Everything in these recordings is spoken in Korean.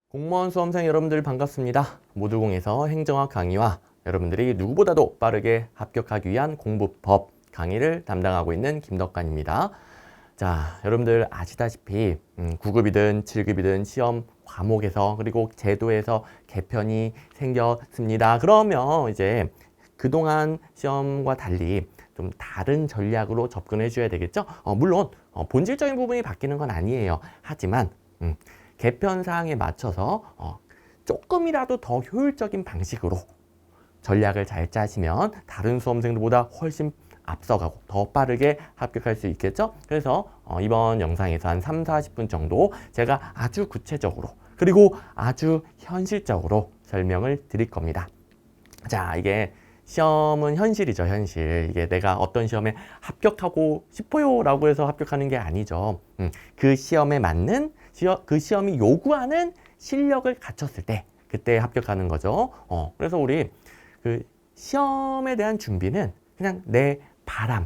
공무원 수험생 여러분들 반갑습니다. 모두공에서 행정학 강의와 여러분들이 누구보다도 빠르게 합격하기 위한 공부법 강의를 담당하고 있는 김덕관입니다. 자, 여러분들 아시다시피 9급이든 7급이든 시험 과목에서 그리고 제도에서 개편이 생겼습니다. 그러면 이제 그동안 시험과 달리 좀 다른 전략으로 접근해 줘야 되겠죠? 물론 본질적인 부분이 바뀌는 건 아니에요. 하지만 개편 사항에 맞춰서 조금이라도 더 효율적인 방식으로 전략을 잘 짜시면 다른 수험생들보다 훨씬 앞서가고 더 빠르게 합격할 수 있겠죠? 그래서 이번 영상에서 한 3, 40분 정도 제가 아주 구체적으로 그리고 아주 현실적으로 설명을 드릴 겁니다. 자, 이게 시험은 현실이죠, 현실. 이게 내가 어떤 시험에 합격하고 싶어요 라고 해서 합격하는 게 아니죠. 그 시험에 맞는 그 시험이 요구하는 실력을 갖췄을 때 그때 합격하는 거죠. 그래서 우리 그 시험에 대한 준비는 그냥 내 바람,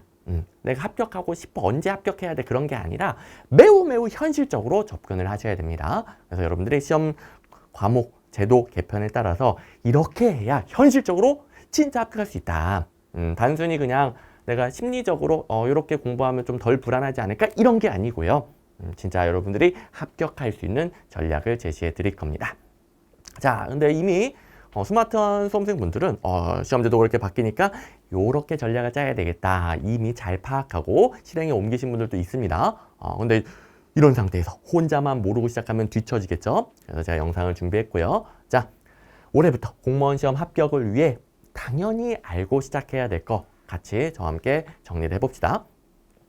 내가 합격하고 싶어, 언제 합격해야 돼 그런 게 아니라 매우 현실적으로 접근을 하셔야 됩니다. 그래서 여러분들의 시험 과목 제도 개편에 따라서 이렇게 해야 현실적으로 진짜 합격할 수 있다. 단순히 그냥 내가 심리적으로 이렇게 공부하면 좀 덜 불안하지 않을까 이런 게 아니고요. 진짜 여러분들이 합격할 수 있는 전략을 제시해 드릴 겁니다. 자, 근데 이미 스마트한 수험생분들은 시험제도 그렇게 바뀌니까 요렇게 전략을 짜야 되겠다. 이미 잘 파악하고 실행에 옮기신 분들도 있습니다. 근데 이런 상태에서 혼자만 모르고 시작하면 뒤처지겠죠? 그래서 제가 영상을 준비했고요. 자, 올해부터 공무원 시험 합격을 위해 당연히 알고 시작해야 될 거 같이 저와 함께 정리를 해봅시다.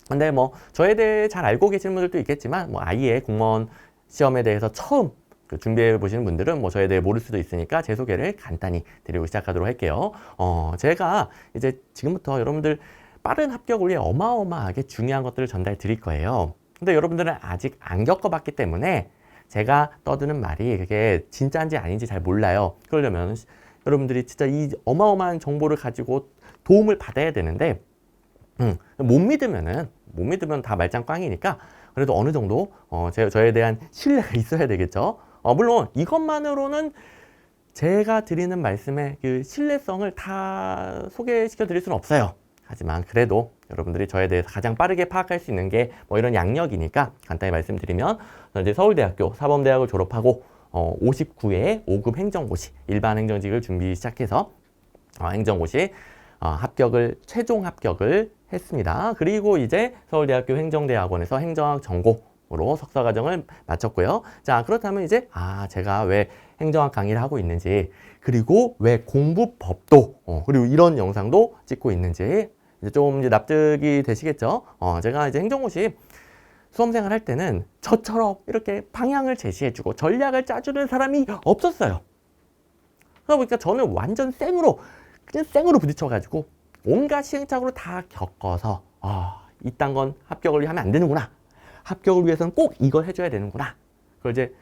근데 뭐 저에 대해 잘 알고 계시는 분들도 있겠지만 뭐 아예 공무원 시험에 대해서 처음 준비해 보시는 분들은 뭐 저에 대해 모를 수도 있으니까 제 소개를 간단히 드리고 시작하도록 할게요. 제가 이제 지금부터 여러분들 빠른 합격을 위해 어마어마하게 중요한 것들을 전달 드릴 거예요. 근데 여러분들은 아직 안 겪어봤기 때문에 제가 떠드는 말이 그게 진짜인지 아닌지 잘 몰라요. 그러려면 여러분들이 진짜 이 어마어마한 정보를 가지고 도움을 받아야 되는데 못 믿으면 다 말짱 꽝이니까 그래도 어느 정도 저에 대한 신뢰가 있어야 되겠죠. 물론 이것만으로는 제가 드리는 말씀의 그 신뢰성을 다 소개시켜 드릴 수는 없어요. 하지만 그래도 여러분들이 저에 대해서 가장 빠르게 파악할 수 있는 게 뭐 이런 양력이니까 간단히 말씀드리면 이제 서울대학교 사범대학을 졸업하고 59회 5급 행정고시 일반 행정직을 준비 시작해서 행정고시 최종 합격을 했습니다. 그리고 이제 서울대학교 행정대학원에서 행정학 전공으로 석사과정을 마쳤고요. 자, 그렇다면 이제 제가 왜 행정학 강의를 하고 있는지 그리고 왜 공부법도 그리고 이런 영상도 찍고 있는지 이제 좀 이제 납득이 되시겠죠? 제가 이제 행정고시 수험생활 할 때는 저처럼 이렇게 방향을 제시해주고 전략을 짜주는 사람이 없었어요. 그러다 보니까 저는 완전 그냥 생으로 부딪혀가지고 온갖 시행착오를 다 겪어서 이딴 건 합격을 위해 하면 안 되는구나. 합격을 위해서는 꼭 이걸 해줘야 되는구나. 그걸 이제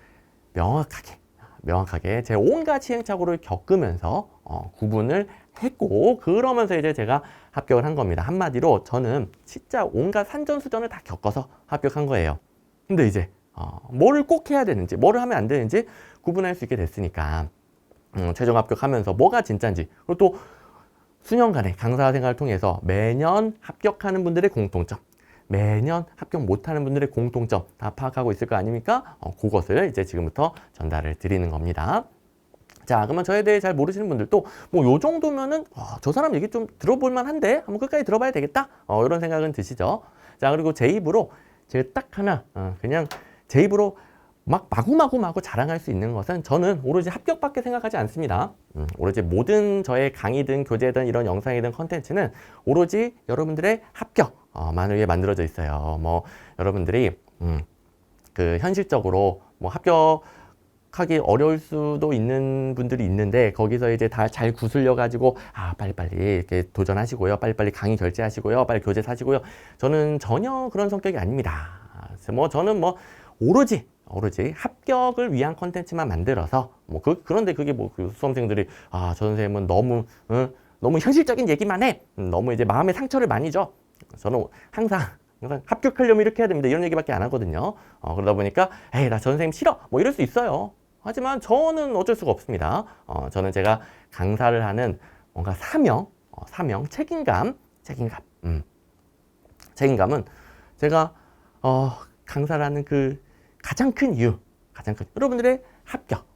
명확하게 제 온갖 시행착오를 겪으면서 구분을 했고 그러면서 이제 제가 합격을 한 겁니다. 한마디로 저는 진짜 온갖 산전수전을 다 겪어서 합격한 거예요. 근데 이제 뭐를 꼭 해야 되는지 뭐를 하면 안 되는지 구분할 수 있게 됐으니까 최종 합격하면서 뭐가 진짜인지 그리고 또 수년간의 강사 생활을 통해서 매년 합격하는 분들의 공통점 매년 합격 못하는 분들의 공통점 다 파악하고 있을 거 아닙니까? 그것을 이제 지금부터 전달을 드리는 겁니다. 자, 그러면 저에 대해 잘 모르시는 분들도 뭐 요 정도면은 저 사람 얘기 좀 들어볼 만한데 한번 끝까지 들어봐야 되겠다 이런 생각은 드시죠. 자, 그리고 제 입으로 제가 딱 하나 그냥 제 입으로 막 마구 자랑할 수 있는 것은 저는 오로지 합격밖에 생각하지 않습니다. 오로지 모든 저의 강의든 교재든 이런 영상이든 컨텐츠는 오로지 여러분들의 합격만을 위해 만들어져 있어요. 뭐 여러분들이 그 현실적으로 뭐 합격하기 어려울 수도 있는 분들이 있는데 거기서 이제 다 잘 구슬려 가지고 빨리빨리 이렇게 도전하시고요. 빨리빨리 강의 결제하시고요. 빨리 교재 사시고요. 저는 전혀 그런 성격이 아닙니다. 저는 오로지 합격을 위한 컨텐츠만 만들어서 그런데 그게 그 수험생들이 저 선생님은 너무 현실적인 얘기만 해. 너무 이제 마음의 상처를 많이 줘. 저는 항상 합격하려면 이렇게 해야 됩니다. 이런 얘기밖에 안 하거든요. 그러다 보니까 나 저 선생님 싫어. 이럴 수 있어요. 하지만 저는 어쩔 수가 없습니다. 저는 제가 강사를 하는 뭔가 사명, 책임감은 제가 강사를 하는 그 가장 큰 이유, 여러분들의 합격.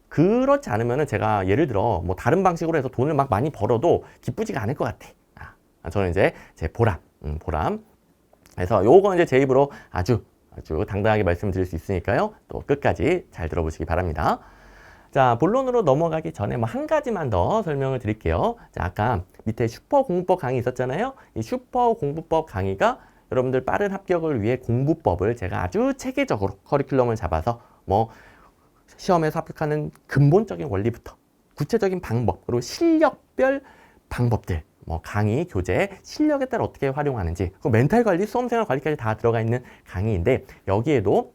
그렇지 않으면은 제가 예를 들어 뭐 다른 방식으로 해서 돈을 막 많이 벌어도 기쁘지가 않을 것 같아. 저는 이제 제 보람. 그래서 요거 이제 제 입으로 아주 당당하게 말씀드릴 수 있으니까요. 또 끝까지 잘 들어보시기 바랍니다. 자, 본론으로 넘어가기 전에 뭐 한 가지만 더 설명을 드릴게요. 자, 아까 밑에 슈퍼 공부법 강의 있었잖아요. 이 슈퍼 공부법 강의가 여러분들 빠른 합격을 위해 공부법을 제가 아주 체계적으로 커리큘럼을 잡아서 뭐 시험에서 합격하는 근본적인 원리부터 구체적인 방법, 그리고 실력별 방법들, 뭐 강의, 교재, 실력에 따라 어떻게 활용하는지, 그 멘탈 관리, 수험생활 관리까지 다 들어가 있는 강의인데 여기에도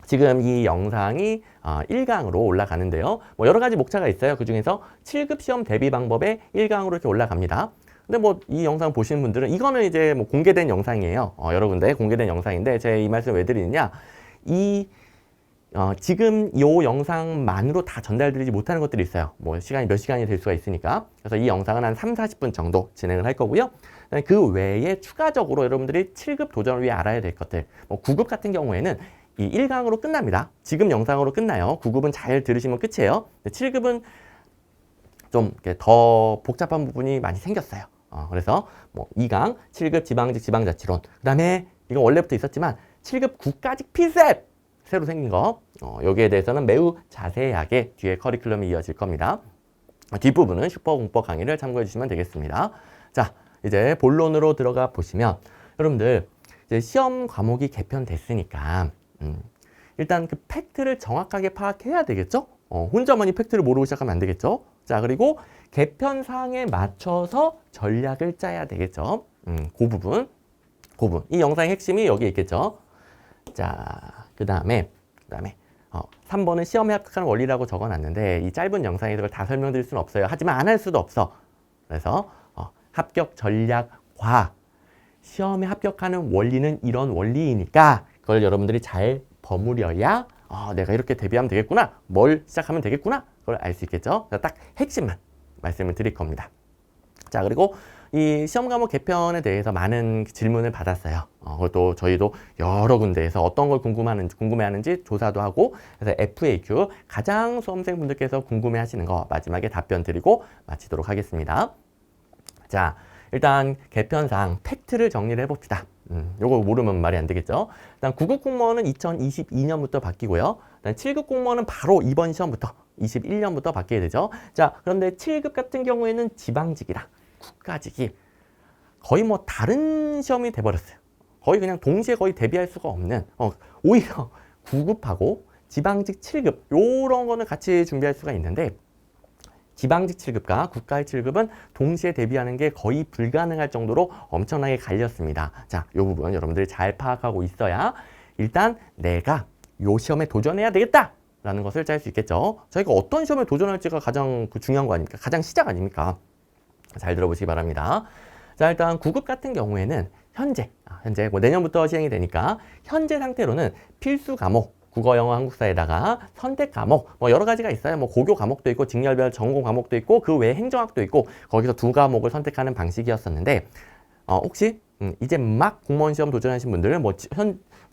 지금 이 영상이 1강으로 올라가는데요. 뭐 여러 가지 목차가 있어요. 그 중에서 7급 시험 대비 방법에 1강으로 이렇게 올라갑니다. 근데 뭐 이 영상 보시는 분들은 이거는 이제 뭐 공개된 영상이에요. 여러 군데 공개된 영상인데 제가 이 말씀 왜 드리느냐? 지금 이 영상만으로 다 전달드리지 못하는 것들이 있어요. 뭐 시간이 몇 시간이 될 수가 있으니까. 그래서 이 영상은 한 3, 40분 정도 진행을 할 거고요. 그 외에 추가적으로 여러분들이 7급 도전을 위해 알아야 될 것들. 뭐 9급 같은 경우에는 이 1강으로 끝납니다. 지금 영상으로 끝나요. 9급은 잘 들으시면 끝이에요. 7급은 좀 더 복잡한 부분이 많이 생겼어요. 그래서 뭐 2강, 7급 지방직, 지방자치론. 그 다음에 이건 원래부터 있었지만 7급 국가직 필셉! 새로 생긴 거. 여기에 대해서는 매우 자세하게 뒤에 커리큘럼이 이어질 겁니다. 뒷부분은 슈퍼 공법 강의를 참고해 주시면 되겠습니다. 자, 이제 본론으로 들어가 보시면 여러분들 이제 시험 과목이 개편됐으니까 일단 그 팩트를 정확하게 파악해야 되겠죠? 혼자만 이 팩트를 모르고 시작하면 안 되겠죠? 자, 그리고 개편 사항에 맞춰서 전략을 짜야 되겠죠? 그 부분. 이 영상의 핵심이 여기 있겠죠? 자, 그 다음에 3번은 시험에 합격하는 원리라고 적어놨는데 이 짧은 영상에서 그걸 다 설명드릴 수는 없어요. 하지만 안 할 수도 없어. 그래서 합격 전략과 시험에 합격하는 원리는 이런 원리이니까 그걸 여러분들이 잘 버무려야 내가 이렇게 대비하면 되겠구나. 뭘 시작하면 되겠구나. 그걸 알 수 있겠죠. 딱 핵심만 말씀을 드릴 겁니다. 자, 그리고 이 시험 과목 개편에 대해서 많은 질문을 받았어요. 또 저희도 여러 군데에서 어떤 걸 궁금해하는지 조사도 하고, 그래서 FAQ 가장 수험생분들께서 궁금해하시는 거 마지막에 답변 드리고 마치도록 하겠습니다. 자, 일단 개편상 팩트를 정리를 해봅시다. 요거 모르면 말이 안 되겠죠. 일단 9급 공무원은 2022년부터 바뀌고요. 일단 7급 공무원은 바로 이번 시험부터 21년부터 바뀌게 되죠. 자, 그런데 7급 같은 경우에는 지방직이라 국가직이 거의 뭐 다른 시험이 돼버렸어요. 거의 그냥 동시에 거의 대비할 수가 없는 오히려 9급하고 지방직 7급 요런 거는 같이 준비할 수가 있는데 지방직 7급과 국가의 7급은 동시에 대비하는 게 거의 불가능할 정도로 엄청나게 갈렸습니다. 자, 이 부분 여러분들이 잘 파악하고 있어야 일단 내가 요 시험에 도전해야 되겠다 라는 것을 짤 수 있겠죠. 저희가 어떤 시험에 도전할지가 가장 중요한 거 아닙니까? 가장 시작 아닙니까? 잘 들어보시기 바랍니다. 자, 일단 9급 같은 경우에는 현재 뭐 내년부터 시행이 되니까 현재 상태로는 필수 과목 국어, 영어, 한국사에다가 선택 과목 뭐 여러 가지가 있어요. 뭐 고교 과목도 있고 직렬별 전공 과목도 있고 그 외에 행정학도 있고 거기서 2과목을 선택하는 방식이었었는데 혹시 이제 막 공무원 시험 도전하신 분들은 뭐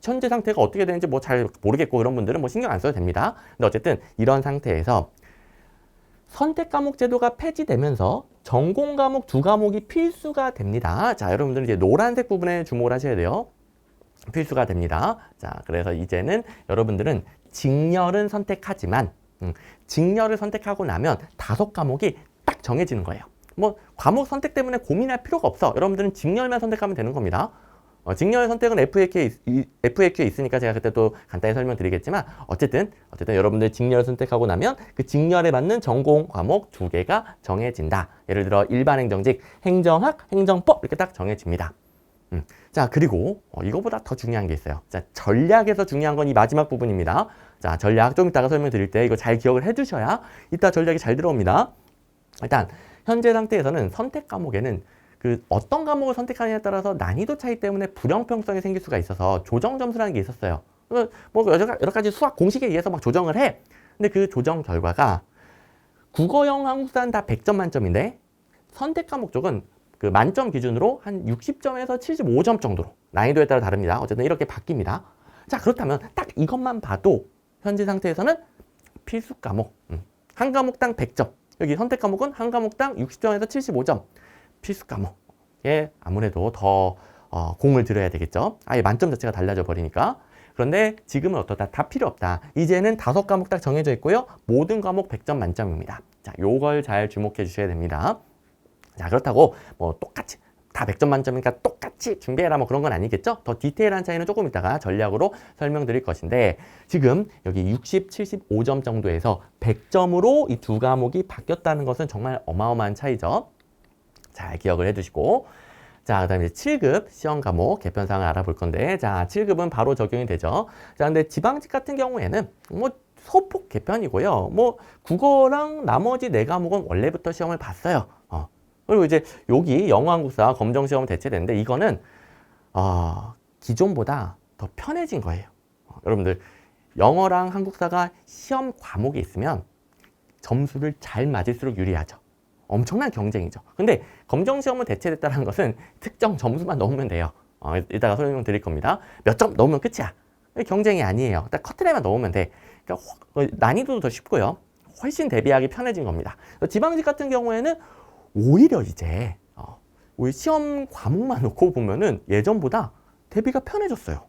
현재 상태가 어떻게 되는지 뭐 잘 모르겠고 그런 분들은 뭐 신경 안 써도 됩니다. 근데 어쨌든 이런 상태에서 선택 과목 제도가 폐지되면서 전공 과목 2과목이 필수가 됩니다. 자, 여러분들은 이제 노란색 부분에 주목을 하셔야 돼요. 필수가 됩니다. 자, 그래서 이제는 여러분들은 직렬은 선택하지만 직렬을 선택하고 나면 5과목이 딱 정해지는 거예요. 뭐 과목 선택 때문에 고민할 필요가 없어. 여러분들은 직렬만 선택하면 되는 겁니다. 직렬 선택은 FAQ에 있으니까 제가 그때 또 간단히 설명드리겠지만 어쨌든 여러분들 직렬 선택하고 나면 그 직렬에 맞는 전공 과목 2개가 정해진다. 예를 들어 일반 행정직, 행정학, 행정법 이렇게 딱 정해집니다. 자, 그리고 이거보다 더 중요한 게 있어요. 자, 전략에서 중요한 건 이 마지막 부분입니다. 자, 전략 좀 이따가 설명드릴 때 이거 잘 기억을 해두셔야 이따 전략이 잘 들어옵니다. 일단 현재 상태에서는 선택 과목에는 그 어떤 과목을 선택하느냐에 따라서 난이도 차이 때문에 불형평성이 생길 수가 있어서 조정 점수라는 게 있었어요. 뭐 여러 가지 수학 공식에 의해서 막 조정을 해. 근데 그 조정 결과가 국어영 한국사는 다 100점 만점인데 선택 과목 쪽은 그 만점 기준으로 한 60점에서 75점 정도로 난이도에 따라 다릅니다. 어쨌든 이렇게 바뀝니다. 자, 그렇다면 딱 이것만 봐도 현재 상태에서는 필수 과목 한 과목당 100점, 여기 선택 과목은 한 과목당 60점에서 75점, 필수 과목에 아무래도 더 공을 들여야 되겠죠. 아예 만점 자체가 달라져 버리니까. 그런데 지금은 어떻다? 다 필요 없다. 이제는 5과목 딱 정해져 있고요. 모든 과목 100점 만점입니다. 자, 요걸 잘 주목해 주셔야 됩니다. 자, 그렇다고 뭐 똑같이 다 100점 만점이니까 똑같이 준비해라 뭐 그런 건 아니겠죠? 더 디테일한 차이는 조금 이따가 전략으로 설명드릴 것인데 지금 여기 60, 75점 정도에서 100점으로 이 두 과목이 바뀌었다는 것은 정말 어마어마한 차이죠. 잘 기억을 해두시고, 자, 그다음에 7급 시험 과목 개편사항을 알아볼 건데, 자, 7급은 바로 적용이 되죠. 자, 근데 지방직 같은 경우에는 뭐 소폭 개편이고요. 뭐 국어랑 나머지 4과목은 원래부터 시험을 봤어요. 그리고 이제 여기 영어 한국사 검정 시험은 대체되는데 이거는 기존보다 더 편해진 거예요. 여러분들 영어랑 한국사가 시험 과목이 있으면 점수를 잘 맞을수록 유리하죠. 엄청난 경쟁이죠. 근데 검정시험은 대체됐다는 것은 특정 점수만 넣으면 돼요. 이따가 설명드릴 겁니다. 몇 점 넣으면 끝이야. 경쟁이 아니에요. 딱 커트라인만 넣으면 돼. 그러니까 난이도도 더 쉽고요. 훨씬 대비하기 편해진 겁니다. 지방직 같은 경우에는 오히려 이제 시험 과목만 놓고 보면은 예전보다 대비가 편해졌어요.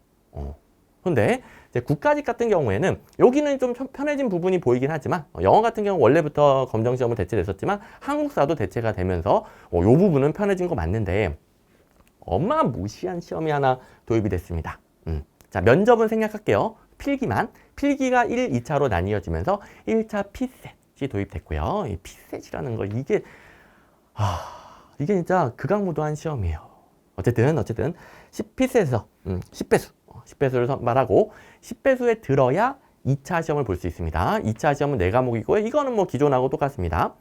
그런데 이제 국가직 같은 경우에는 여기는 좀 편해진 부분이 보이긴 하지만 영어 같은 경우 원래부터 검정시험은 대체됐었지만 한국사도 대체가 되면서 이 부분은 편해진 거 맞는데 어마무시한 시험이 하나 도입이 됐습니다. 자, 면접은 생략할게요. 필기가 1, 2차로 나뉘어지면서 1차 피셋이 도입됐고요. 이 피셋이라는 거 이게 진짜 극악무도한 시험이에요. 어쨌든 10피셋에서 10배수를 선발하고 10배수에 들어야 2차 시험을 볼 수 있습니다. 2차 시험은 4과목이고요. 이거는 뭐 기존하고 똑같습니다.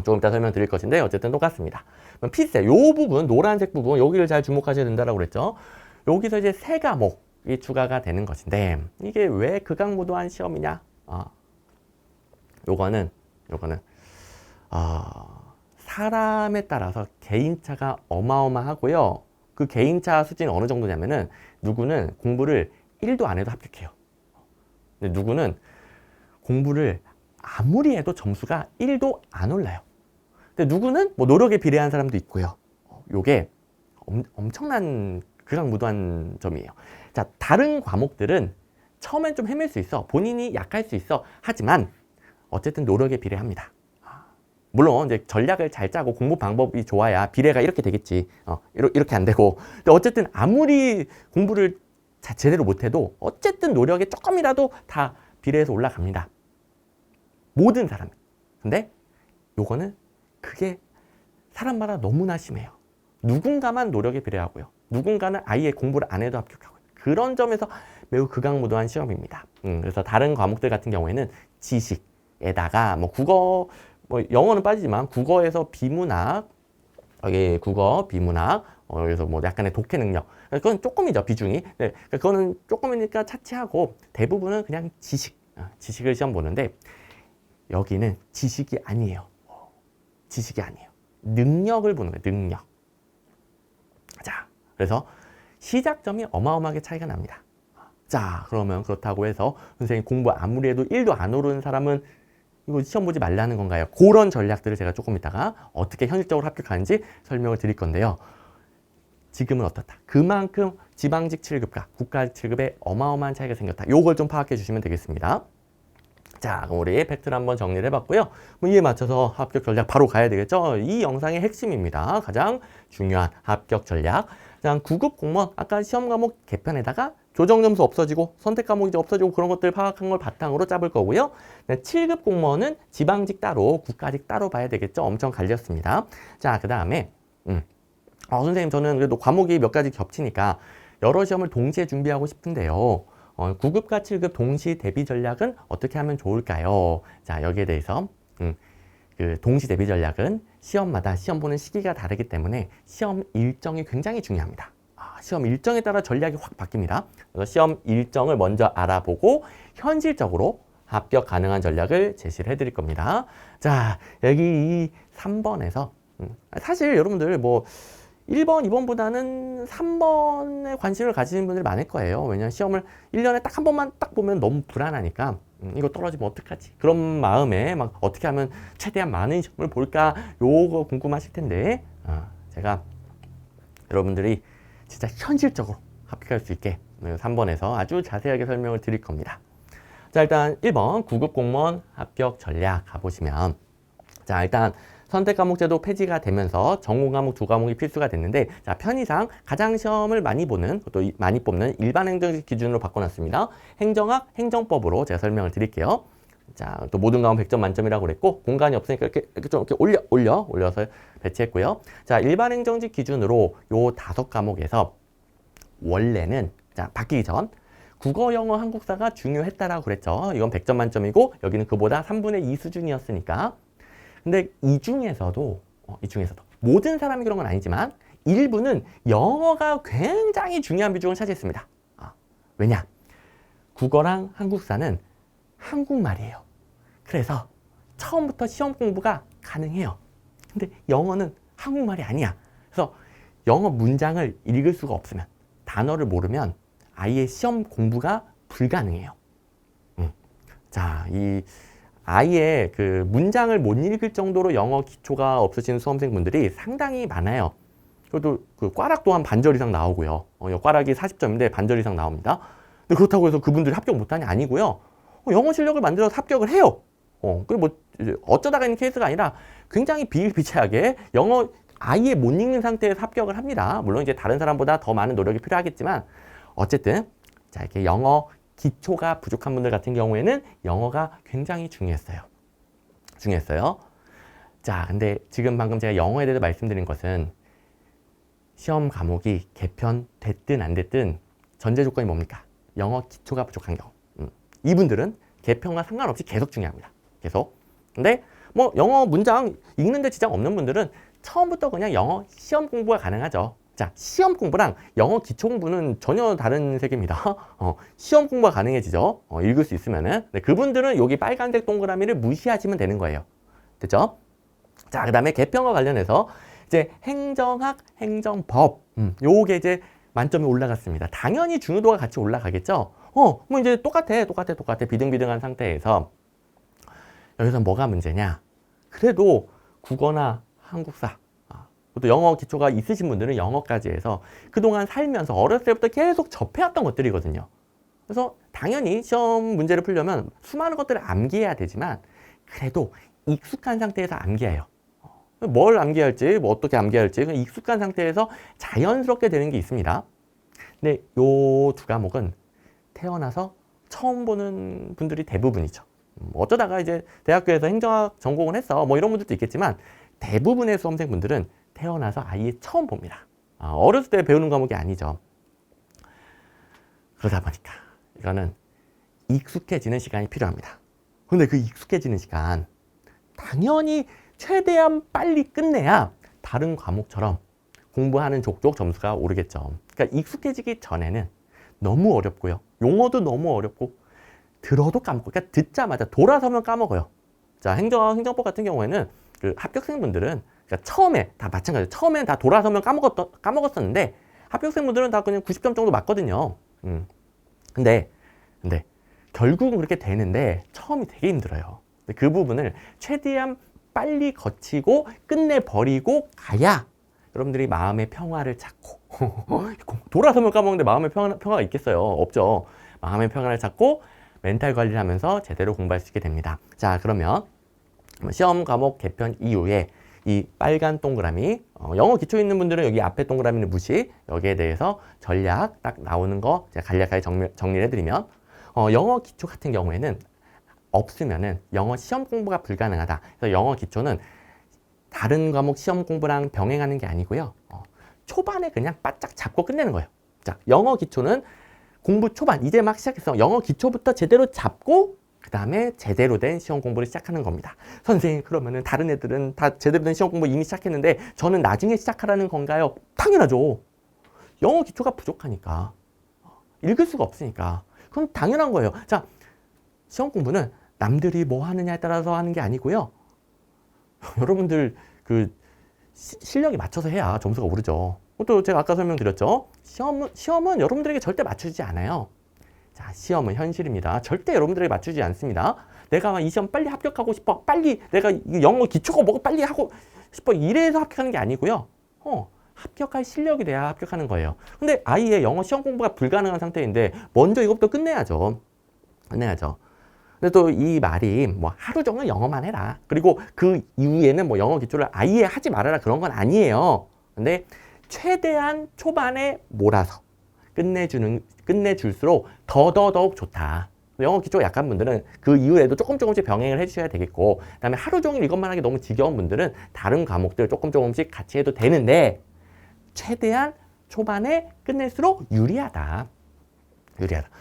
조금 이따 설명드릴 것인데 어쨌든 똑같습니다. 그럼 피셋, 요 부분, 노란색 부분, 여기를 잘 주목하셔야 된다고 그랬죠. 여기서 이제 3과목이 추가가 되는 것인데 이게 왜 극악무도한 시험이냐? 요거는 사람에 따라서 개인차가 어마어마하고요. 그 개인차 수준이 어느 정도냐면은 누구는 공부를 1도 안 해도 합격해요. 근데 누구는 공부를 아무리 해도 점수가 1도 안 올라요. 근데 누구는 뭐 노력에 비례한 사람도 있고요. 요게 엄청난 극악무도한 점이에요. 자, 다른 과목들은 처음엔 좀 헤맬 수 있어. 본인이 약할 수 있어. 하지만 어쨌든 노력에 비례합니다. 물론 이제 전략을 잘 짜고 공부 방법이 좋아야 비례가 이렇게 되겠지. 이렇게 안 되고. 근데 어쨌든 아무리 공부를 제대로 못해도 어쨌든 노력에 조금이라도 다 비례해서 올라갑니다. 모든 사람이. 근데 요거는 그게 사람마다 너무나 심해요. 누군가만 노력에 비례하고요. 누군가는 아예 공부를 안 해도 합격하고요. 그런 점에서 매우 극악무도한 시험입니다. 그래서 다른 과목들 같은 경우에는 지식에다가 뭐 국어, 뭐 영어는 빠지지만 국어에서 비문학, 국어, 비문학, 여기서 뭐 약간의 독해 능력, 그건 조금이죠, 비중이. 네, 그거는 조금이니까 차치하고 대부분은 그냥 지식을 시험 보는데 여기는 지식이 아니에요. 지식이 아니에요. 능력을 보는 거예요, 능력. 자, 그래서 시작점이 어마어마하게 차이가 납니다. 자, 그러면 그렇다고 해서 선생님 공부 아무리 해도 1도 안 오르는 사람은 이거 시험 보지 말라는 건가요? 그런 전략들을 제가 조금 이따가 어떻게 현실적으로 합격하는지 설명을 드릴 건데요. 지금은 어떻다? 그만큼 지방직 7급과 국가직 7급에 어마어마한 차이가 생겼다. 요걸 좀 파악해 주시면 되겠습니다. 자, 그럼 우리 팩트를 한번 정리를 해봤고요. 뭐 이에 맞춰서 합격 전략 바로 가야 되겠죠? 이 영상의 핵심입니다. 가장 중요한 합격 전략. 자, 9급 공무원, 아까 시험 과목 개편에다가 조정 점수 없어지고 선택 과목이 이제 없어지고 그런 것들 파악한 걸 바탕으로 잡을 거고요. 7급 공무원은 지방직 따로, 국가직 따로 봐야 되겠죠? 엄청 갈렸습니다. 자, 그 다음에 선생님 저는 그래도 과목이 몇 가지 겹치니까 여러 시험을 동시에 준비하고 싶은데요. 9급과 7급 동시 대비 전략은 어떻게 하면 좋을까요? 자, 여기에 대해서 그 동시 대비 전략은 시험마다 시험 보는 시기가 다르기 때문에 시험 일정이 굉장히 중요합니다. 시험 일정에 따라 전략이 확 바뀝니다. 그래서 시험 일정을 먼저 알아보고 현실적으로 합격 가능한 전략을 제시를 해드릴 겁니다. 자, 여기 이 3번에서 사실 여러분들 뭐 1번, 2번보다는 3번에 관심을 가지는 분들이 많을 거예요. 왜냐하면 시험을 1년에 딱 한 번만 딱 보면 너무 불안하니까 이거 떨어지면 어떡하지? 그런 마음에 막 어떻게 하면 최대한 많은 시험을 볼까? 요거 궁금하실 텐데 제가 여러분들이 진짜 현실적으로 합격할 수 있게 3번에서 아주 자세하게 설명을 드릴 겁니다. 자, 일단 1번 9급 공무원 합격 전략 가보시면 자, 일단 선택 과목 제도 폐지가 되면서 전공 과목 2과목이 필수가 됐는데 자, 편의상 가장 시험을 많이 보는 또 많이 뽑는 일반 행정직 기준으로 바꿔놨습니다. 행정학, 행정법으로 제가 설명을 드릴게요. 자, 또 모든 과목 100점 만점이라고 그랬고 공간이 없으니까 이렇게 좀 이렇게 올려서 배치했고요. 자, 일반 행정직 기준으로 요 5과목에서 원래는 자, 바뀌기 전 국어, 영어, 한국사가 중요했다라고 그랬죠. 이건 100점 만점이고 여기는 그보다 3분의 2 수준이었으니까. 근데 이 중에서도 모든 사람이 그런 건 아니지만 일부는 영어가 굉장히 중요한 비중을 차지했습니다. 왜냐? 국어랑 한국사는 한국말이에요. 그래서 처음부터 시험 공부가 가능해요. 근데 영어는 한국말이 아니야. 그래서 영어 문장을 읽을 수가 없으면 단어를 모르면 아예 시험 공부가 불가능해요. 자, 이 아예 그 문장을 못 읽을 정도로 영어 기초가 없으신 수험생분들이 상당히 많아요. 그래도 그 꽈락 또한 반절 이상 나오고요. 꽈락이 40점인데 반절 이상 나옵니다. 근데 그렇다고 해서 그분들이 합격 못하니 아니고요. 영어 실력을 만들어서 합격을 해요. 그리고 뭐 어쩌다가 있는 케이스가 아니라 굉장히 비일비재하게 영어 아예 못 읽는 상태에서 합격을 합니다. 물론 이제 다른 사람보다 더 많은 노력이 필요하겠지만 어쨌든 자, 이렇게 영어 기초가 부족한 분들 같은 경우에는 영어가 굉장히 중요했어요. 자, 근데 지금 방금 제가 영어에 대해서 말씀드린 것은 시험 과목이 개편됐든 안 됐든 전제 조건이 뭡니까? 영어 기초가 부족한 경우. 이분들은 개편과 상관없이 계속 중요합니다. 계속. 근데 뭐 영어 문장 읽는데 지장 없는 분들은 처음부터 그냥 영어 시험 공부가 가능하죠. 자, 시험 공부랑 영어 기초 공부는 전혀 다른 세계입니다. 시험 공부가 가능해지죠. 읽을 수 있으면은. 네, 그분들은 여기 빨간색 동그라미를 무시하시면 되는 거예요. 됐죠? 자, 그 다음에 개편과 관련해서 이제 행정학, 행정법. 요게 이제 만점이 올라갔습니다. 당연히 중요도가 같이 올라가겠죠? 뭐 이제 똑같아. 비등비등한 상태에서 여기서 뭐가 문제냐? 그래도 국어나 한국사, 또 영어 기초가 있으신 분들은 영어까지 해서 그동안 살면서 어렸을 때부터 계속 접해왔던 것들이거든요. 그래서 당연히 시험 문제를 풀려면 수많은 것들을 암기해야 되지만 그래도 익숙한 상태에서 암기해요. 뭘 암기할지, 뭐 어떻게 암기할지 익숙한 상태에서 자연스럽게 되는 게 있습니다. 근데 요 2과목은 태어나서 처음 보는 분들이 대부분이죠. 어쩌다가 이제 대학교에서 행정학 전공을 했어. 뭐 이런 분들도 있겠지만 대부분의 수험생분들은 태어나서 아예 처음 봅니다. 어렸을 때 배우는 과목이 아니죠. 그러다 보니까 이거는 익숙해지는 시간이 필요합니다. 근데 그 익숙해지는 시간 당연히 최대한 빨리 끝내야 다른 과목처럼 공부하는 족족 점수가 오르겠죠. 그러니까 익숙해지기 전에는 너무 어렵고요. 용어도 너무 어렵고 들어도 까먹고 그러니까 듣자마자 돌아서면 까먹어요. 자, 행정법 같은 경우에는 그 합격생분들은 그러니까 처음에 다 마찬가지예요. 처음엔 다 돌아서면 까먹었었는데 합격생분들은 다 그냥 90점 정도 맞거든요. 근데 결국은 그렇게 되는데 처음이 되게 힘들어요. 그 부분을 최대한 빨리 거치고 끝내버리고 가야 여러분들이 마음의 평화를 찾고 돌아서면 까먹는데 마음의 평화가 있겠어요? 없죠. 마음의 평화를 찾고 멘탈 관리를 하면서 제대로 공부할 수 있게 됩니다. 자, 그러면 시험 과목 개편 이후에 이 빨간 동그라미, 영어 기초 있는 분들은 여기 앞에 동그라미는 무시, 여기에 대해서 전략 딱 나오는 거 제가 간략하게 정리를 해드리면 영어 기초 같은 경우에는 없으면은 영어 시험 공부가 불가능하다. 그래서 영어 기초는 다른 과목 시험 공부랑 병행하는 게 아니고요. 초반에 그냥 바짝 잡고 끝내는 거예요. 자, 영어 기초는 공부 초반, 이제 막 시작했어. 영어 기초부터 제대로 잡고 그 다음에 제대로 된 시험 공부를 시작하는 겁니다. 선생님, 그러면은 다른 애들은 다 제대로 된 시험 공부 이미 시작했는데 저는 나중에 시작하라는 건가요? 당연하죠. 영어 기초가 부족하니까. 읽을 수가 없으니까. 그건 당연한 거예요. 자, 시험 공부는 남들이 뭐 하느냐에 따라서 하는 게 아니고요. 여러분들 그 실력에 맞춰서 해야 점수가 오르죠. 또 제가 아까 설명드렸죠. 시험은 여러분들에게 절대 맞추지 않아요. 자, 시험은 현실입니다. 절대 여러분들에게 맞추지 않습니다. 내가 이 시험 빨리 합격하고 싶어. 빨리 내가 영어 기초가 뭐가 빨리 하고 싶어. 이래서 합격하는 게 아니고요. 합격할 실력이 돼야 합격하는 거예요. 근데 아예 영어 시험 공부가 불가능한 상태인데 먼저 이것부터 끝내야죠. 끝내야죠. 근데 또 이 말이 뭐 하루 종일 영어만 해라. 그리고 그 이후에는 뭐 영어 기초를 아예 하지 말아라. 그런 건 아니에요. 근데 최대한 초반에 몰아서 끝내줄수록 더더욱 좋다. 영어 기초가 약한 분들은 그 이후에도 조금씩 병행을 해주셔야 되겠고, 그다음에 하루 종일 이것만 하기 너무 지겨운 분들은 다른 과목들 조금씩 같이 해도 되는데 최대한 초반에 끝낼수록 유리하다.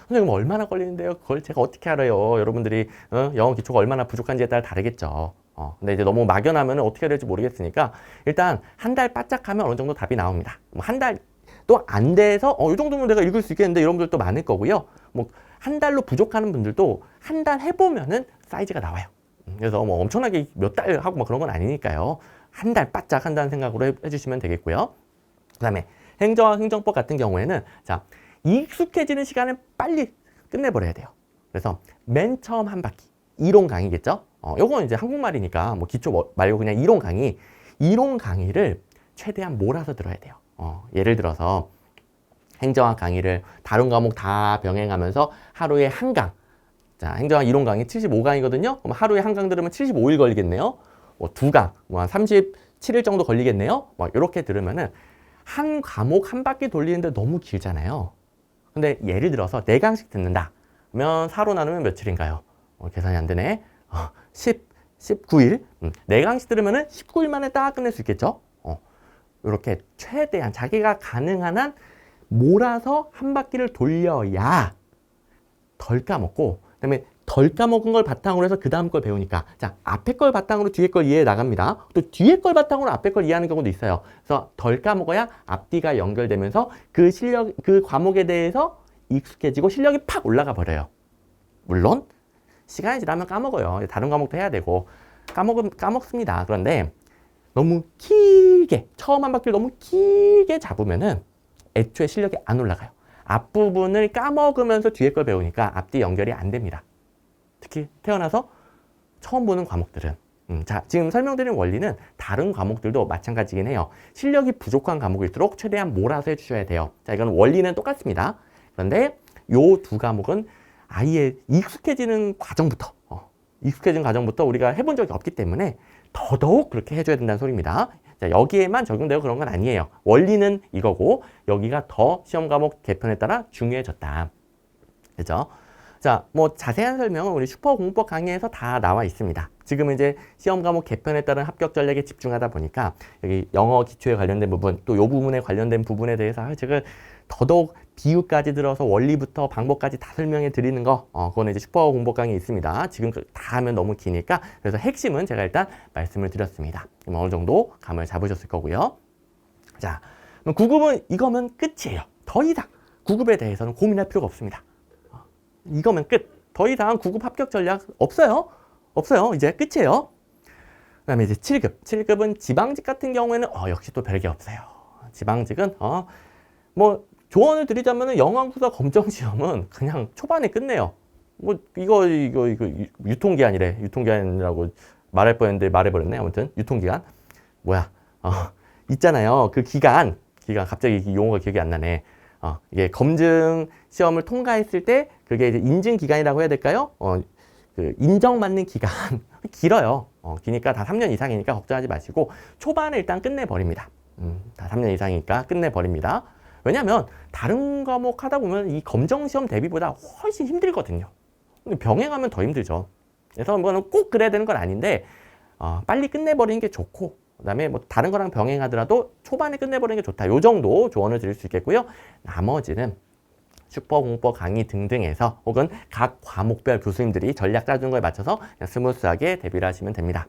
선생님 얼마나 걸리는데요? 그걸 제가 어떻게 알아요? 여러분들이 영어 기초가 얼마나 부족한지에 따라 다르겠죠. 근데 이제 너무 막연하면 어떻게 해야 될지 모르겠으니까 일단 한 달 바짝 하면 어느 정도 답이 나옵니다. 뭐 한 달 또 안 돼서 이 정도면 내가 읽을 수 있겠는데 이런 분들도 많을 거고요. 뭐 한 달로 부족하는 분들도 한 달 해보면은 사이즈가 나와요. 그래서 뭐 엄청나게 몇 달 하고 뭐 그런 건 아니니까요. 한 달 바짝 한다는 생각으로 해주시면 되겠고요. 그다음에 행정학 행정법 같은 경우에는 자, 익숙해지는 시간을 빨리 끝내버려야 돼요. 그래서 맨 처음 한 바퀴 이론 강의겠죠. 요건 이제 한국말이니까 뭐 기초 말고 그냥 이론 강의를 최대한 몰아서 들어야 돼요. 예를 들어서 행정학 강의를 다른 과목 다 병행하면서 하루에 한 강. 자, 행정학 이론 강의 75강이거든요. 그럼 하루에 한 강 들으면 75일 걸리겠네요. 뭐 두 강, 뭐 한 37일 정도 걸리겠네요. 뭐 이렇게 들으면은 한 과목 한 바퀴 돌리는데 너무 길잖아요. 근데 예를 들어서 4강씩 듣는다. 그러면 4로 나누면 며칠인가요? 계산이 안 되네. 19일. 4강씩 들으면은 19일 만에 딱 끝낼 수 있겠죠? 이렇게 최대한 자기가 가능한 한 몰아서 한 바퀴를 돌려야 덜 까먹고, 그다음에 덜 까먹은 걸 바탕으로 해서 그 다음 걸 배우니까 자, 앞에 걸 바탕으로 뒤에 걸 이해해 나갑니다. 또 뒤에 걸 바탕으로 앞에 걸 이해하는 경우도 있어요. 그래서 덜 까먹어야 앞뒤가 연결되면서 그 과목에 대해서 익숙해지고 실력이 팍 올라가 버려요. 물론 시간이 지나면 까먹어요. 다른 과목도 해야 되고 까먹습니다. 그런데 너무 길게 처음 한 바퀴를 너무 길게 잡으면은 애초에 실력이 안 올라가요. 앞부분을 까먹으면서 뒤에 걸 배우니까 앞뒤 연결이 안 됩니다. 특히 태어나서 처음 보는 과목들은 자, 지금 설명드린 원리는 다른 과목들도 마찬가지긴 해요. 실력이 부족한 과목일수록 최대한 몰아서 해주셔야 돼요. 자, 이건 원리는 똑같습니다. 그런데 요 두 과목은 아예 익숙해지는 과정부터 우리가 해본 적이 없기 때문에 더더욱 그렇게 해줘야 된다는 소리입니다. 자, 여기에만 적용되고 그런 건 아니에요. 원리는 이거고 여기가 더 시험 과목 개편에 따라 중요해졌다. 그죠? 자, 뭐 자세한 설명은 우리 슈퍼공부법 강의에서 다 나와 있습니다. 지금 이제 시험 과목 개편에 따른 합격 전략에 집중하다 보니까 여기 영어 기초에 관련된 부분, 또 이 부분에 관련된 부분에 대해서 제가 더더욱 비유까지 들어서 원리부터 방법까지 다 설명해 드리는 거, 그거는 이제 슈퍼공부법 강의에 있습니다. 지금 다 하면 너무 기니까 그래서 핵심은 제가 일단 말씀을 드렸습니다. 그럼 어느 정도 감을 잡으셨을 거고요. 자, 그럼 9급은 이거면 끝이에요. 더 이상 9급에 대해서는 고민할 필요가 없습니다. 이거면 끝. 더 이상 9급 합격 전략 없어요. 이제 끝이에요. 그 다음에 이제 7급. 7급은 지방직 같은 경우에는 역시 또 별게 없어요. 지방직은 뭐 조언을 드리자면은 영어학부사 검정시험은 그냥 초반에 끝내요. 뭐 이거 유통기한이래. 유통기한이라고 말할 뻔했는데 말해버렸네. 아무튼 유통기간. 뭐야? 있잖아요. 그 기간 갑자기 용어가 기억이 안 나네. 이게 검증 시험을 통과했을 때 그게 이제 인증 기간이라고 해야 될까요? 그 인정받는 기간 길어요. 기니까 다 3년 이상이니까 걱정하지 마시고 초반에 일단 끝내버립니다. 다 3년 이상이니까 끝내버립니다. 왜냐하면 다른 과목 하다 보면 이 검정 시험 대비보다 훨씬 힘들거든요. 근데 병행하면 더 힘들죠. 그래서 이거는 꼭 그래야 되는 건 아닌데 빨리 끝내버리는 게 좋고, 그다음에 뭐 다른 거랑 병행하더라도 초반에 끝내버리는 게 좋다. 요 정도 조언을 드릴 수 있겠고요. 나머지는 슈퍼공법 강의 등등에서 혹은 각 과목별 교수님들이 전략 짜준 거에 맞춰서 그냥 스무스하게 대비를 하시면 됩니다.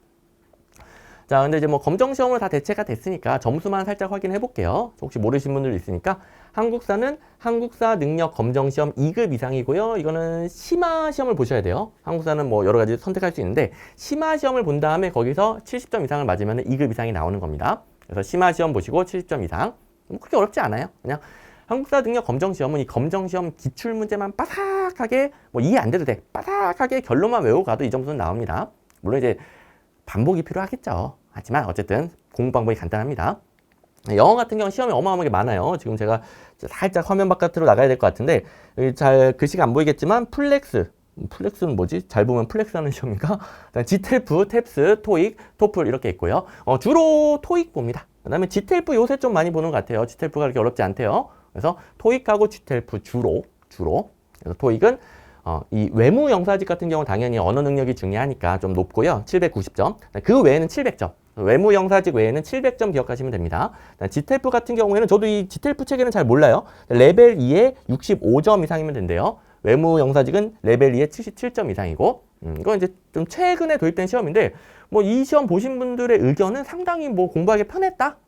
자, 근데 이제 뭐 검정시험으로 다 대체가 됐으니까 점수만 살짝 확인해 볼게요. 혹시 모르신 분들도 있으니까. 한국사는 한국사 능력 검정시험 2급 이상이고요. 이거는 심화시험을 보셔야 돼요. 한국사는 뭐 여러 가지 선택할 수 있는데 심화시험을 본 다음에 거기서 70점 이상을 맞으면 2급 이상이 나오는 겁니다. 그래서 심화시험 보시고 70점 이상. 뭐 그렇게 어렵지 않아요. 그냥 한국사 능력 검정시험은 이 검정시험 기출문제만 빠삭하게 뭐 이해 안 돼도 돼. 빠삭하게 결론만 외우고 가도 이 점수는 나옵니다. 물론 이제 반복이 필요하겠죠. 하지만 어쨌든 공부 방법이 간단합니다. 영어 같은 경우는 시험이 어마어마하게 많아요. 지금 제가 살짝 화면 바깥으로 나가야 될 것 같은데 잘 글씨가 안 보이겠지만 플렉스는 뭐지? 잘 보면 플렉스 하는 시험인가? 지텔프, 탭스, 토익, 토플 이렇게 있고요. 주로 토익 봅니다. 그 다음에 지텔프 요새 좀 많이 보는 것 같아요. 지텔프가 그렇게 어렵지 않대요. 그래서 토익하고 지텔프 주로. 그래서 토익은 이 외무 영사직 같은 경우 당연히 언어 능력이 중요하니까 좀 높고요. 790점. 그 외에는 700점. 외무 영사직 외에는 700점 기억하시면 됩니다. 지텔프 같은 경우에는 저도 이 지텔프 체계는 잘 몰라요. 레벨 2에 65점 이상이면 된대요. 외무 영사직은 레벨 2에 77점 이상이고 이건 이제 좀 최근에 도입된 시험인데 뭐 이 시험 보신 분들의 의견은 상당히 뭐 공부하기 편했다.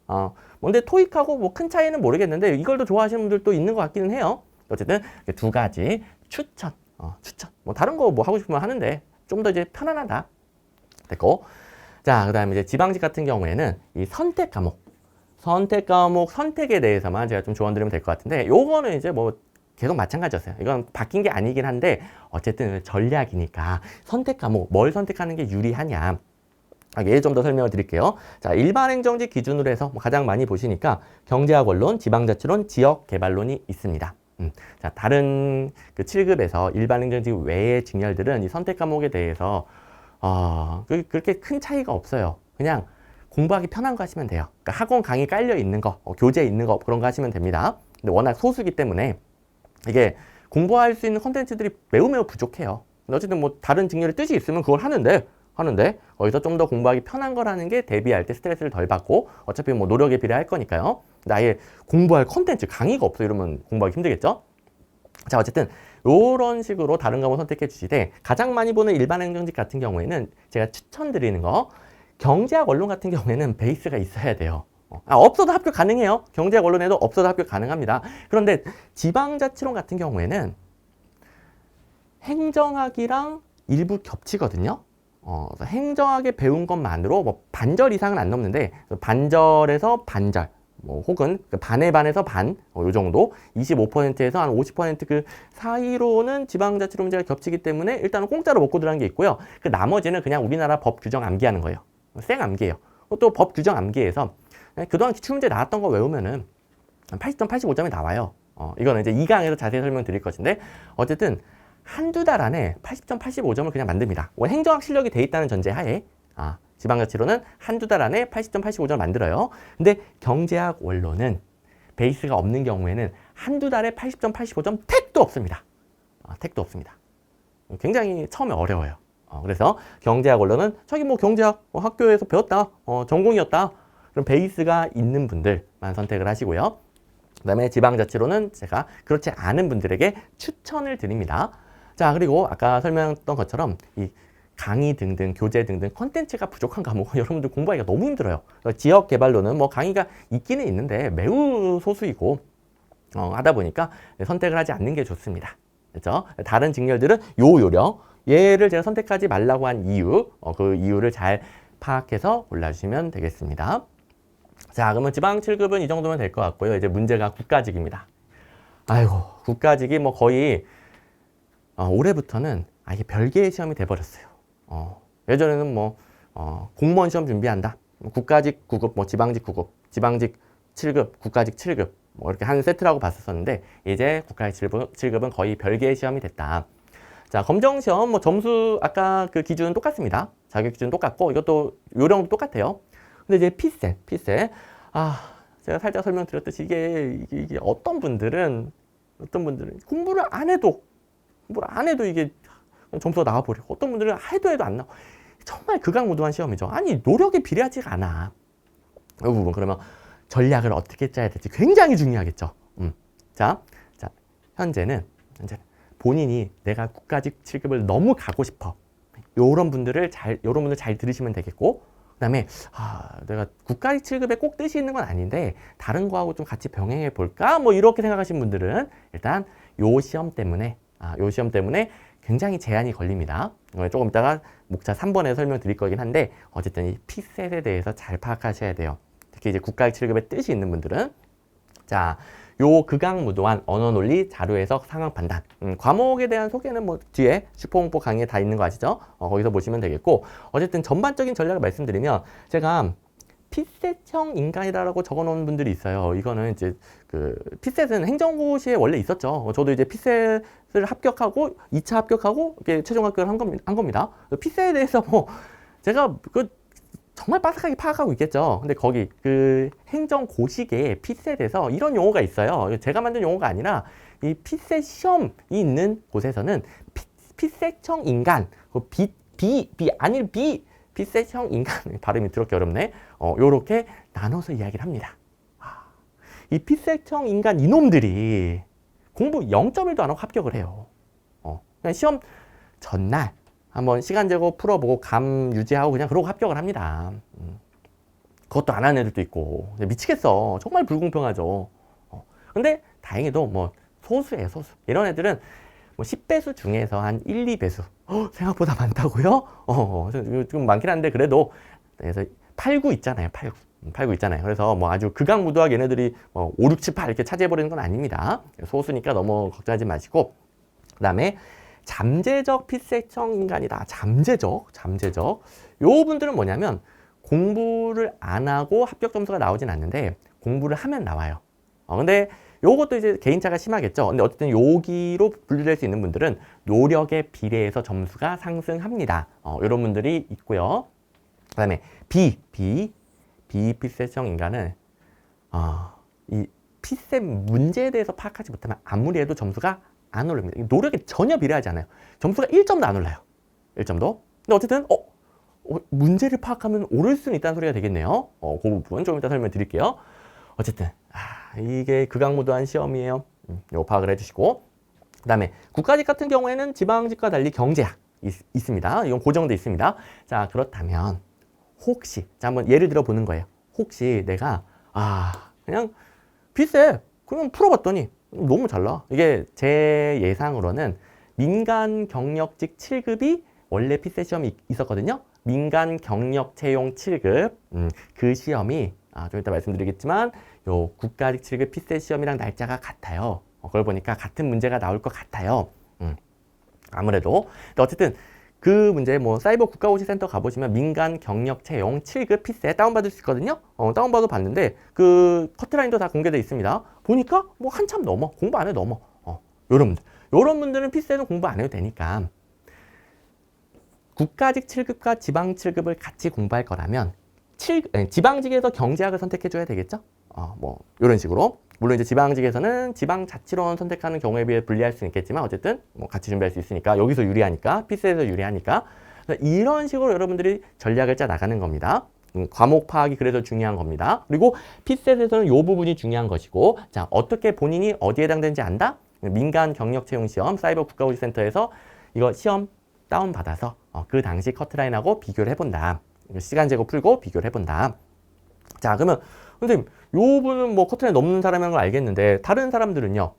근데 토익하고 뭐 큰 차이는 모르겠는데 이걸 더 좋아하시는 분들도 있는 것 같기는 해요. 어쨌든 두 가지 추천. 뭐 다른 거 뭐 하고 싶으면 하는데 좀 더 이제 편안하다. 됐고. 자, 그 다음에 이제 지방직 같은 경우에는 이 선택 과목 선택에 대해서만 제가 좀 조언 드리면 될 것 같은데 요거는 이제 뭐 계속 마찬가지였어요. 이건 바뀐 게 아니긴 한데 어쨌든 전략이니까 선택 과목 뭘 선택하는 게 유리하냐. 예를 좀 더 설명을 드릴게요. 자, 일반 행정직 기준으로 해서 가장 많이 보시니까 경제학 원론, 지방자치론, 지역개발론이 있습니다. 자, 다른 그 7급에서 일반 행정직 외의 직렬들은 이 선택 과목에 대해서 그렇게 큰 차이가 없어요. 그냥 공부하기 편한 거 하시면 돼요. 그러니까 학원 강의 깔려 있는 거, 교재 있는 거 그런 거 하시면 됩니다. 근데 워낙 소수기 때문에 이게 공부할 수 있는 콘텐츠들이 매우 부족해요. 근데 어쨌든 뭐 다른 직렬의 뜻이 있으면 그걸 하는데 거기서 좀 더 공부하기 편한 거라는 게 대비할 때 스트레스를 덜 받고 어차피 뭐 노력에 비례할 거니까요. 근데 아예 공부할 콘텐츠 강의가 없어 이러면 공부하기 힘들겠죠? 자, 어쨌든 요런 식으로 다른 과목 선택해 주시되 가장 많이 보는 일반 행정직 같은 경우에는 제가 추천드리는 거 경제학 원론 같은 경우에는 베이스가 있어야 돼요. 없어도 합격 가능해요. 경제학 원론에도 없어도 합격 가능합니다. 그런데 지방자치론 같은 경우에는 행정학이랑 일부 겹치거든요. 그래서 행정학에 배운 것만으로 뭐 반절 이상은 안 넘는데 반절에서 반절 뭐 혹은 반의 반에서 반, 요 정도 25%에서 한 50% 사이로는 지방자치론 문제가 겹치기 때문에 일단은 공짜로 먹고 들어간 게 있고요. 그 나머지는 그냥 우리나라 법 규정 암기하는 거예요. 생 암기예요. 또 법 규정 암기에서 그동안 기출문제 나왔던 거 외우면은 80점, 85점이 나와요. 이거는 이제 2강에서 자세히 설명드릴 것인데 어쨌든 한두 달 안에 80점, 85점을 그냥 만듭니다. 행정학 실력이 돼 있다는 전제하에 지방자치론은 한두 달 안에 80점, 85점을 만들어요. 근데 경제학 원론은 베이스가 없는 경우에는 한두 달에 80점, 85점 택도 없습니다. 택도 없습니다. 굉장히 처음에 어려워요. 그래서 경제학 원론은 저기 뭐 경제학 학교에서 배웠다, 전공이었다. 그럼 베이스가 있는 분들만 선택을 하시고요. 그 다음에 지방자치론은 제가 그렇지 않은 분들에게 추천을 드립니다. 자, 그리고 아까 설명했던 것처럼 이 강의 등등, 교재 등등 컨텐츠가 부족한 과목은 여러분들 공부하기가 너무 힘들어요. 지역개발론은 뭐 강의가 있기는 있는데 매우 소수이고 하다 보니까 선택을 하지 않는 게 좋습니다. 그렇죠? 다른 직렬들은 요 요령, 얘를 제가 선택하지 말라고 한 이유, 그 이유를 잘 파악해서 골라주시면 되겠습니다. 자, 그러면 지방 7급은 이 정도면 될 것 같고요. 이제 문제가 국가직입니다. 아이고, 국가직이 뭐 거의 올해부터는 아예 별개의 시험이 돼버렸어요. 예전에는 뭐 공무원 시험 준비한다. 국가직 9급, 뭐 지방직 9급, 지방직 7급, 국가직 7급 뭐 이렇게 한 세트라고 봤었는데 이제 국가직 7급은 거의 별개의 시험이 됐다. 자, 검정시험 뭐 점수 아까 그 기준은 똑같습니다. 자격 기준 똑같고 이것도 요령도 똑같아요. 근데 이제 피세. 제가 살짝 설명드렸듯이 이게 어떤 분들은 공부를 안 해도 이게 점수가 나와버리고 어떤 분들은 해도 안 나와. 정말 극악무도한 시험이죠. 아니 노력에 비례하지가 않아. 이 부분 그러면 전략을 어떻게 짜야 될지 굉장히 중요하겠죠. 자, 현재는 본인이 내가 국가직 7급을 너무 가고 싶어. 요런 분들 잘 들으시면 되겠고, 그다음에 내가 국가직 7급에 꼭 뜻이 있는 건 아닌데 다른 거하고 좀 같이 병행해 볼까? 뭐 이렇게 생각하신 분들은 일단 요 시험 때문에 굉장히 제한이 걸립니다. 조금 이따가 목차 3번에 설명드릴 거긴 한데 어쨌든 이 피셋에 대해서 잘 파악하셔야 돼요. 특히 이제 국가직 7급에 뜻이 있는 분들은 자, 요 극악무도한 언어논리, 자료해석, 상황판단 과목에 대한 소개는 뭐 뒤에 슈퍼공포 강의에 다 있는 거 아시죠? 거기서 보시면 되겠고 어쨌든 전반적인 전략을 말씀드리면 제가 피셋형 인간이다라고 적어놓은 분들이 있어요. 이거는 이제 그 피셋은 행정고시에 원래 있었죠. 저도 이제 피셋을 합격하고 2차 합격하고 이렇게 최종 합격을 한 겁니다. 피셋에 대해서 뭐 제가 정말 빠삭하게 파악하고 있겠죠. 근데 거기 그 행정고시계의 피셋에서 이런 용어가 있어요. 제가 만든 용어가 아니라 이 피셋 시험이 있는 곳에서는 피셋형 인간, 피셋형 인간 발음이 더럽게 어렵네. 요렇게 나눠서 이야기를 합니다. 이 피셋형 인간 이놈들이 공부 0.1도 안 하고 합격을 해요. 그냥 시험 전날 한번 시간 재고 풀어보고 감 유지하고 그냥 그러고 합격을 합니다. 그것도 안 하는 애들도 있고 미치겠어. 정말 불공평하죠. 근데 다행히도 뭐 소수예요, 소수. 이런 애들은 뭐 10배수 중에서 한 1, 2배수. 생각보다 많다고요? 좀 많긴 한데 그래도 그래서 8, 9 있잖아요. 8, 9 있잖아요. 그래서 뭐 아주 극악무도하게 얘네들이 5, 6, 7, 8 이렇게 차지해버리는 건 아닙니다. 소수니까 너무 걱정하지 마시고 그 다음에 잠재적 피셋형 인간이다. 잠재적. 요 분들은 뭐냐면 공부를 안 하고 합격 점수가 나오진 않는데 공부를 하면 나와요. 근데 요것도 이제 개인차가 심하겠죠. 근데 어쨌든 여기로 분류될 수 있는 분들은 노력에 비례해서 점수가 상승합니다. 이런 분들이 있고요. 그 다음에 비피셋형 인간은 이 피셋 문제에 대해서 파악하지 못하면 아무리 해도 점수가 안 올립니다. 노력에 전혀 비례하지 않아요. 점수가 1점도 안 올라요. 1점도. 근데 어쨌든 문제를 파악하면 오를 수는 있다는 소리가 되겠네요. 그 부분 좀 이따 설명드릴게요. 어쨌든 이게 극악무도한 시험이에요. 이거 파악을 해주시고 그 다음에 국가직 같은 경우에는 지방직과 달리 경제학 있습니다. 이건 고정돼 있습니다. 자 그렇다면 혹시 자 한번 예를 들어 보는 거예요. 혹시 내가 그냥 비슷해 그냥 풀어봤더니 너무 잘 나와. 이게 제 예상으로는 민간 경력직 7급이 원래 피셋 시험이 있었거든요. 민간 경력 채용 7급 그 시험이 좀 이따 말씀드리겠지만 요 국가직 7급 피셋 시험이랑 날짜가 같아요. 그걸 보니까 같은 문제가 나올 것 같아요. 아무래도. 근데 어쨌든 그 문제 뭐 사이버 국가고시센터 가보시면 민간 경력 채용 7급 피셋 다운받을 수 있거든요. 다운받아 봤는데 그 커트라인도 다 공개되어 있습니다. 보니까 뭐 한참 넘어. 공부 안 해도 넘어. 요런 분들은 피셋은 공부 안 해도 되니까 국가직 7급과 지방 7급을 같이 공부할 거라면 지방직에서 경제학을 선택해줘야 되겠죠? 뭐 이런 식으로. 물론 이제 지방직에서는 지방자치로원 선택하는 경우에 비해 불리할 수는 있겠지만 어쨌든 뭐 같이 준비할 수 있으니까 여기서 유리하니까 피셋에서 유리하니까 이런 식으로 여러분들이 전략을 짜 나가는 겁니다. 과목 파악이 그래서 중요한 겁니다. 그리고 피셋에서는 이 부분이 중요한 것이고 자 어떻게 본인이 어디에 해당되는지 안다? 민간 경력 채용 시험 사이버 국가고시센터에서 이거 시험 다운받아서 그 당시 커트라인하고 비교를 해본다. 시간 재고 풀고 비교를 해본다. 자 그러면 선생님 요 분은 뭐 커트라인 넘는 사람이라는 걸 알겠는데 다른 사람들은요.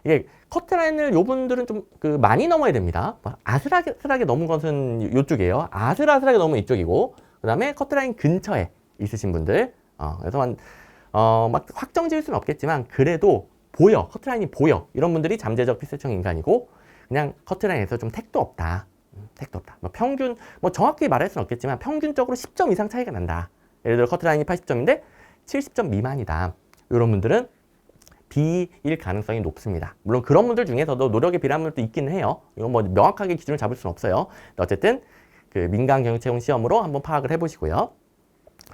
이게 커트라인을 요 분들은 좀 많이 넘어야 됩니다. 아슬아슬하게 넘은 것은 요쪽이에요. 아슬아슬하게 넘으면 이쪽이고 그 다음에 커트라인 근처에 있으신 분들 그래서 막 확정 지을 수는 없겠지만 그래도 보여. 커트라인이 보여. 이런 분들이 잠재적 피셋형 인간이고 그냥 커트라인에서 좀 택도 없다. 뭐 평균 뭐 정확히 말할 수는 없겠지만 평균적으로 10점 이상 차이가 난다. 예를 들어 커트라인이 80점인데 70점 미만이다. 이런 분들은 B일 가능성이 높습니다. 물론 그런 분들 중에서도 노력에 비례한 분들도 있기는 해요. 이건 뭐 명확하게 기준을 잡을 수는 없어요. 어쨌든 그 민간 경력 채용 시험으로 한번 파악을 해보시고요.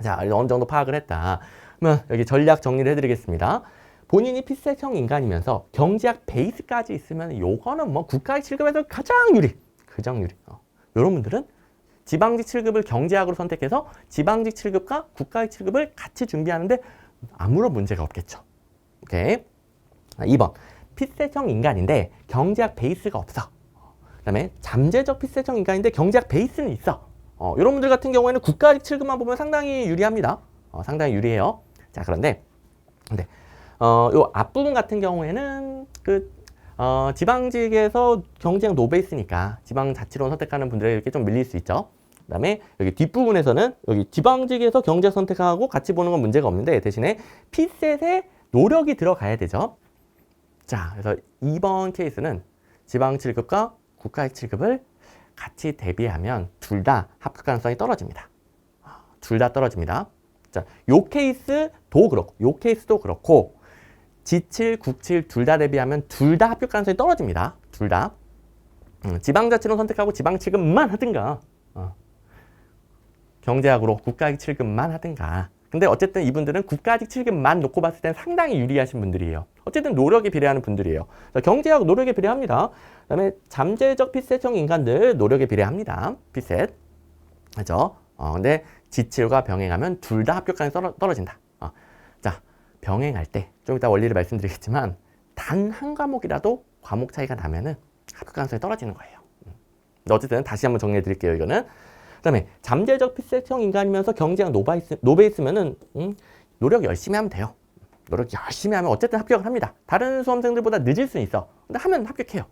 자, 어느 정도 파악을 했다. 그러면 여기 전략 정리를 해드리겠습니다. 본인이 피셋형 인간이면서 경제학 베이스까지 있으면 요거는 뭐 국가직 7급에서 가장 유리. 이런 분들은 지방직 7급을 경제학으로 선택해서 지방직 7급과 국가직 7급을 같이 준비하는데 아무런 문제가 없겠죠. 오케이. 2번. 피셋형 인간인데 경제학 베이스가 없어. 그 다음에 잠재적 피셋형 인간인데 경제학 베이스는 있어. 이런 분들 같은 경우에는 국가직 7급만 보면 상당히 유리합니다. 상당히 유리해요. 자, 그런데 요 앞부분 같은 경우에는 지방직에서 경쟁 노베이스니까 지방자치론 선택하는 분들에게 이렇게 좀 밀릴 수 있죠. 그다음에 여기 뒷부분에서는 여기 지방직에서 경제 선택하고 같이 보는 건 문제가 없는데 대신에 피셋에 노력이 들어가야 되죠. 자, 그래서 이번 케이스는 지방 7급과 국가 7급을 같이 대비하면 둘 다 합격 가능성이 떨어집니다. 둘 다 떨어집니다. 자, 요 케이스도 그렇고 G7, 국칠 둘 다 대비하면 둘 다 합격 가능성이 떨어집니다. 둘 다. 지방자치론 선택하고 지방 7급만 하든가 경제학으로 국가직 7급만 하든가. 근데 어쨌든 이분들은 국가직 7급만 놓고 봤을 땐 상당히 유리하신 분들이에요. 어쨌든 노력에 비례하는 분들이에요. 자, 경제학 노력에 비례합니다. 그 다음에 잠재적 피셋형 인간들 노력에 비례합니다. 피셋. 그죠? 근데 G7과 병행하면 둘 다 합격 가능성이 떨어진다. 자, 병행할 때 좀 이따 원리를 말씀드리겠지만 단 한 과목이라도 과목 차이가 나면은 합격 가능성이 떨어지는 거예요. 어쨌든 다시 한번 정리해 드릴게요. 이거는. 그 다음에 잠재적 피셋형 인간이면서 경제학 노베이스면은 노력 열심히 하면 돼요. 노력 열심히 하면 어쨌든 합격을 합니다. 다른 수험생들보다 늦을 수는 있어. 근데 하면 합격해요.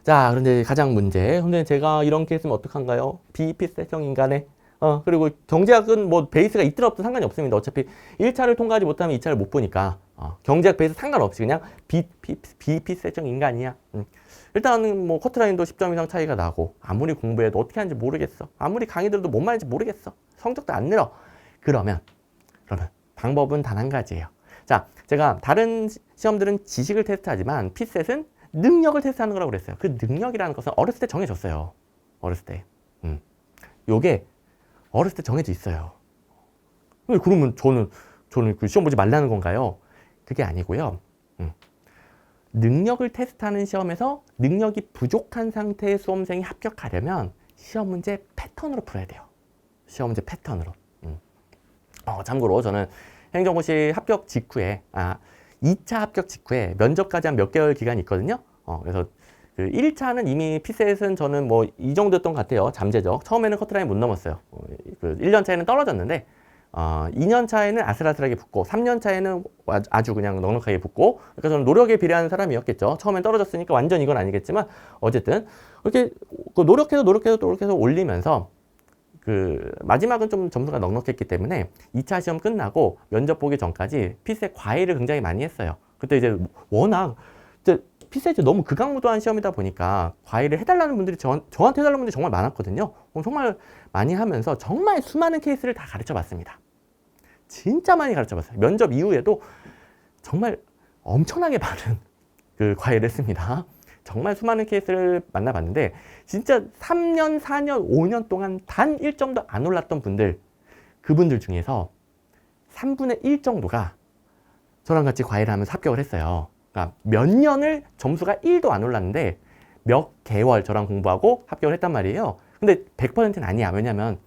자, 그런데 가장 문제. 근데 제가 이런 케이스면 어떡한가요? 비피셋형 인간에 그리고 경제학은 뭐 베이스가 있든 없든 상관이 없습니다. 어차피 1차를 통과하지 못하면 2차를 못 보니까 경제학 베이스 상관없이 그냥 비피셋형 인간이야. 일단은 뭐 커트라인도 10점 이상 차이가 나고 아무리 공부해도 어떻게 하는지 모르겠어. 아무리 강의 들어도 뭔 말인지 모르겠어. 성적도 안 늘어. 그러면 방법은 단 한 가지예요. 자, 제가 다른 시험들은 지식을 테스트하지만 피셋은 능력을 테스트하는 거라고 그랬어요. 그 능력이라는 것은 어렸을 때 정해졌어요. 어렸을 때. 요게 어렸을 때 정해져 있어요. 그러면 저는 그 시험 보지 말라는 건가요? 그게 아니고요. 능력을 테스트하는 시험에서 능력이 부족한 상태의 수험생이 합격하려면 시험 문제 패턴으로 풀어야 돼요. 시험 문제 패턴으로. 참고로 저는 행정고시 합격 직후에 2차 합격 직후에 면접까지 한 몇 개월 기간이 있거든요. 그래서 그 1차는 이미 피셋은 저는 뭐 이 정도였던 것 같아요. 잠재적. 처음에는 커트라인 못 넘었어요. 그 1년 차에는 떨어졌는데 2년 차에는 아슬아슬하게 붙고 3년 차에는 아주 그냥 넉넉하게 붙고, 그러니까 저는 노력에 비례하는 사람이었겠죠. 처음엔 떨어졌으니까 완전 이건 아니겠지만 어쨌든 이렇게 노력해서 올리면서 그 마지막은 좀 점수가 넉넉했기 때문에 2차 시험 끝나고 면접 보기 전까지 피셋 과외를 굉장히 많이 했어요. 그때 이제 워낙 피셋이 너무 극악무도한 시험이다 보니까 과외를 해달라는 분들이 저한테 해달라는 분들이 정말 많았거든요. 정말 많이 하면서 정말 수많은 케이스를 다 가르쳐 봤습니다. 진짜 많이 가르쳐 봤어요. 면접 이후에도 정말 엄청나게 많은 그 과외를 했습니다. 정말 수많은 케이스를 만나봤는데 진짜 3년, 4년, 5년 동안 단 1점도 안 올랐던 분들, 그분들 중에서 3분의 1 정도가 저랑 같이 과외를 하면서 합격을 했어요. 그러니까 몇 년을 점수가 1도 안 올랐는데 몇 개월 저랑 공부하고 합격을 했단 말이에요. 근데 100%는 아니야. 왜냐면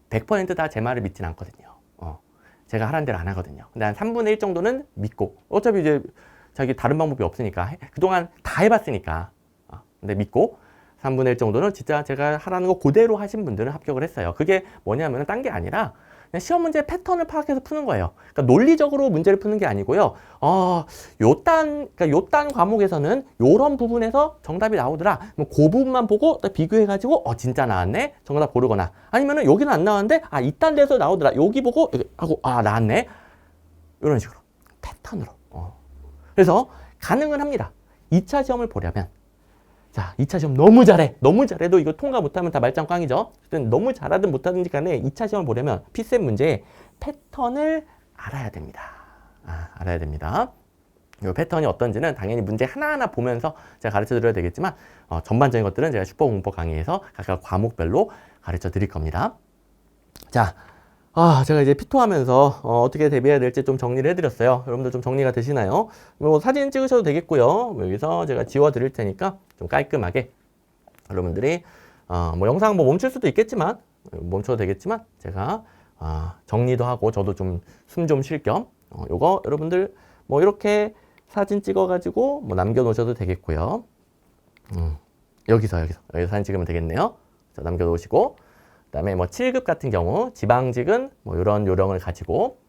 100% 다 제 말을 믿진 않거든요. 제가 하라는 대로 안 하거든요. 근데 한 3분의 1 정도는 믿고, 어차피 이제 자기 다른 방법이 없으니까 그동안 다 해봤으니까 근데 믿고, 3분의 1 정도는 진짜 제가 하라는 거 그대로 하신 분들은 합격을 했어요. 그게 뭐냐면 딴 게 아니라 그냥 시험 문제 패턴을 파악해서 푸는 거예요. 그러니까 논리적으로 문제를 푸는 게 아니고요. 그러니까 요 딴 과목에서는 요런 부분에서 정답이 나오더라. 그럼 그 부분만 보고 비교해가지고 진짜 나왔네. 정답 고르거나, 아니면은 여기는 안 나왔는데 이 딴 데서 나오더라. 여기 보고 하고 나왔네. 이런 식으로 패턴으로. 그래서 가능은 합니다. 2차 시험을 보려면, 자, 2차 시험 너무 잘해도 이거 통과 못하면 다 말짱 꽝이죠. 너무 잘하든 못하든지 간에 2차 시험을 보려면 피셋 문제의 패턴을 알아야 됩니다. 알아야 됩니다. 이 패턴이 어떤지는 당연히 문제 하나하나 보면서 제가 가르쳐 드려야 되겠지만 전반적인 것들은 제가 슈퍼공법 강의에서 각각 과목별로 가르쳐 드릴 겁니다. 자, 제가 이제 피토하면서 어떻게 대비해야 될지 좀 정리를 해드렸어요. 여러분들 좀 정리가 되시나요? 뭐 사진 찍으셔도 되겠고요. 여기서 제가 지워 드릴 테니까 좀 깔끔하게 여러분들이 뭐 영상 뭐 멈출 수도 있겠지만, 멈춰도 되겠지만 제가 정리도 하고 저도 좀 숨 좀 쉴 겸 요거 여러분들 뭐 이렇게 사진 찍어가지고 뭐 남겨 놓으셔도 되겠고요. 여기서 사진 찍으면 되겠네요. 남겨놓으시고, 그다음에 뭐 7급 같은 경우 지방직은 뭐 이런 요령을 가지고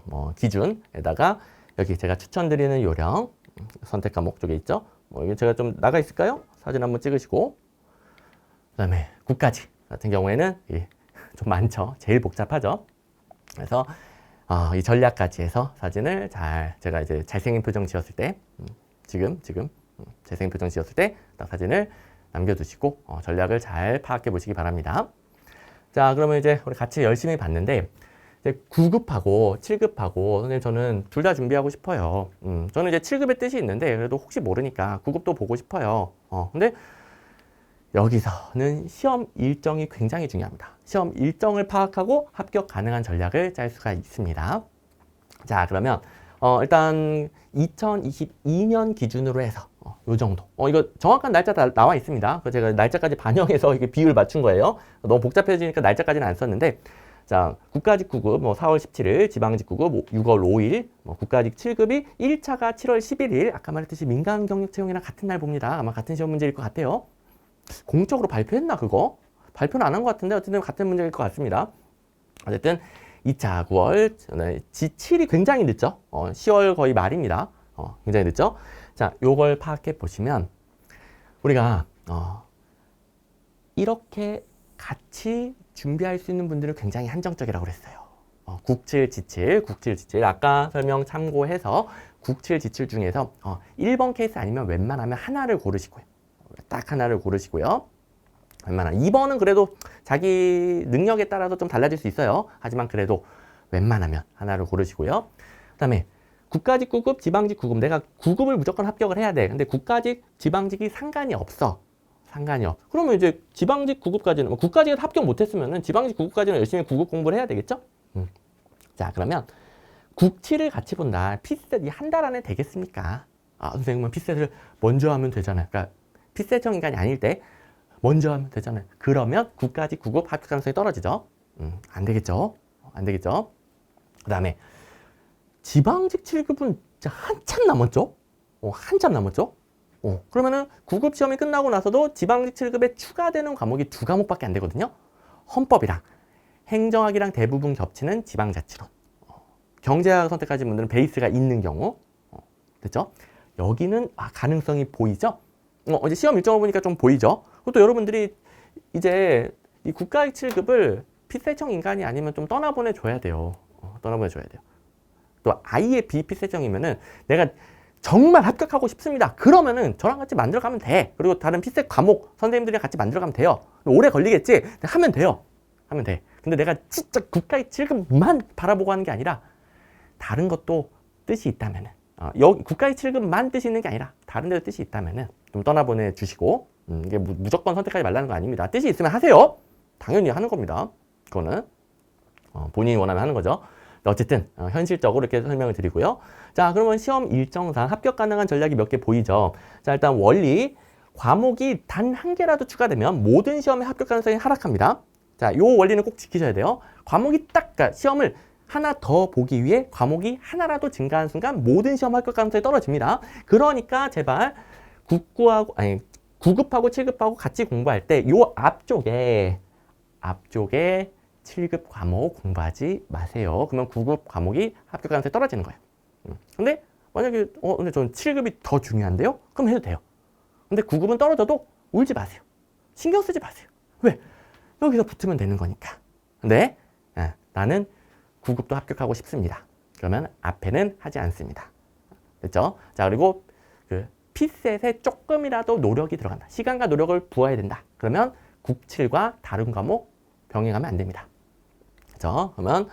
뭐 기준에다가 여기 제가 추천드리는 요령 선택 과목 쪽에 있죠. 뭐 이게 제가 좀 나가 있을까요? 사진 한번 찍으시고, 그다음에 국가직 같은 경우에는 좀 많죠. 제일 복잡하죠. 그래서 이 전략까지 해서 사진을 제가 이제 잘생긴 표정 지었을 때, 지금 잘생긴 표정 지었을 때 딱 사진을 남겨두시고 전략을 잘 파악해 보시기 바랍니다. 자, 그러면 이제 우리 같이 열심히 봤는데, 이제 9급하고 7급하고 선생님 저는 둘 다 준비하고 싶어요. 저는 이제 7급의 뜻이 있는데 그래도 혹시 모르니까 9급도 보고 싶어요. 근데 여기서는 시험 일정이 굉장히 중요합니다. 시험 일정을 파악하고 합격 가능한 전략을 짤 수가 있습니다. 자, 그러면 일단 2022년 기준으로 해서 요 정도. 이거 정확한 날짜 다 나와 있습니다. 제가 날짜까지 반영해서 이게 비율 맞춘 거예요. 너무 복잡해지니까 날짜까지는 안 썼는데, 자, 국가직 9급 뭐 4월 17일, 지방직 9급 6월 5일, 뭐 국가직 7급이 1차가 7월 11일, 아까 말했듯이 민간 경력 채용이랑 같은 날 봅니다. 아마 같은 시험 문제일 것 같아요. 공적으로 발표했나 그거? 발표는 안 한 것 같은데 어쨌든 같은 문제일 것 같습니다. 어쨌든 2차 9월, G7이 굉장히 늦죠. 10월 거의 말입니다. 굉장히 늦죠. 자, 요걸 파악해 보시면 우리가 이렇게 같이 준비할 수 있는 분들은 굉장히 한정적이라고 그랬어요. 국칠, 지칠, 국칠, 지칠 아까 설명 참고해서 국칠, 지칠 중에서 1번 케이스 아니면 웬만하면 하나를 고르시고요. 딱 하나를 고르시고요. 웬만하면 2번은 그래도 자기 능력에 따라서 좀 달라질 수 있어요. 하지만 그래도 웬만하면 하나를 고르시고요. 그 다음에 국가직 9급, 지방직 9급. 내가 9급을 무조건 합격을 해야 돼. 근데 국가직, 지방직이 상관이 없어. 상관이 없어. 그러면 이제 지방직 9급까지는, 국가직에 합격 못했으면은 지방직 9급까지는 열심히 9급 공부를 해야 되겠죠? 자, 그러면 국치를 같이 본다. 피셋 이 한 달 안에 되겠습니까? 선생님은 피셋을 먼저 하면 되잖아요. 그러니까 피셋형 인간이 아닐 때 먼저 하면 되잖아요. 그러면 국가직 9급 합격 가능성이 떨어지죠. 안 되겠죠? 안 되겠죠? 그 다음에 지방직 7급은 진짜 한참 남았죠? 한참 남았죠? 그러면은 9급 시험이 끝나고 나서도 지방직 7급에 추가되는 과목이 2과목밖에 안 되거든요. 헌법이랑 행정학이랑 대부분 겹치는 지방자치론. 경제학 선택하신 분들은 베이스가 있는 경우. 됐죠? 여기는 가능성이 보이죠? 이제 시험 일정을 보니까 좀 보이죠? 그것도 여러분들이 이제 이 국가직 7급을 피셋형 인간이 아니면 좀 떠나보내줘야 돼요. 떠나보내줘야 돼요. 또 아예 비피셋형이면은 내가 정말 합격하고 싶습니다. 그러면은 저랑 같이 만들어가면 돼. 그리고 다른 피셋 과목 선생님들이랑 같이 만들어가면 돼요. 오래 걸리겠지? 하면 돼요. 하면 돼. 근데 내가 진짜 국가직 7급만 바라보고 하는 게 아니라 다른 것도 뜻이 있다면은 여기 국가직 7급만 뜻이 있는 게 아니라 다른 데도 뜻이 있다면은 좀 떠나보내 주시고 이게 무조건 선택하지 말라는 거 아닙니다. 뜻이 있으면 하세요. 당연히 하는 겁니다. 그거는 본인이 원하면 하는 거죠. 어쨌든 현실적으로 이렇게 설명을 드리고요. 자, 그러면 시험 일정상 합격 가능한 전략이 몇 개 보이죠. 자, 일단 원리 과목이 단 한 개라도 추가되면 모든 시험의 합격 가능성이 하락합니다. 자, 요 원리는 꼭 지키셔야 돼요. 과목이 그러니까 시험을 하나 더 보기 위해 과목이 하나라도 증가하는 순간 모든 시험 합격 가능성이 떨어집니다. 그러니까 제발 9급하고 7급하고 같이 공부할 때 요 앞쪽에 7급 과목 공부하지 마세요. 그러면 9급 과목이 합격 가능성이 떨어지는 거예요. 근데 만약에 근데 저는 7급이 더 중요한데요? 그럼 해도 돼요. 근데 9급은 떨어져도 울지 마세요. 신경 쓰지 마세요. 왜? 여기서 붙으면 되는 거니까. 근데 나는 9급도 합격하고 싶습니다. 그러면 앞에는 하지 않습니다. 됐죠? 자, 그리고 그 피셋에 조금이라도 노력이 들어간다. 시간과 노력을 부어야 된다. 그러면 국칠과 다른 과목 병행하면 안 됩니다. 그죠? 그러면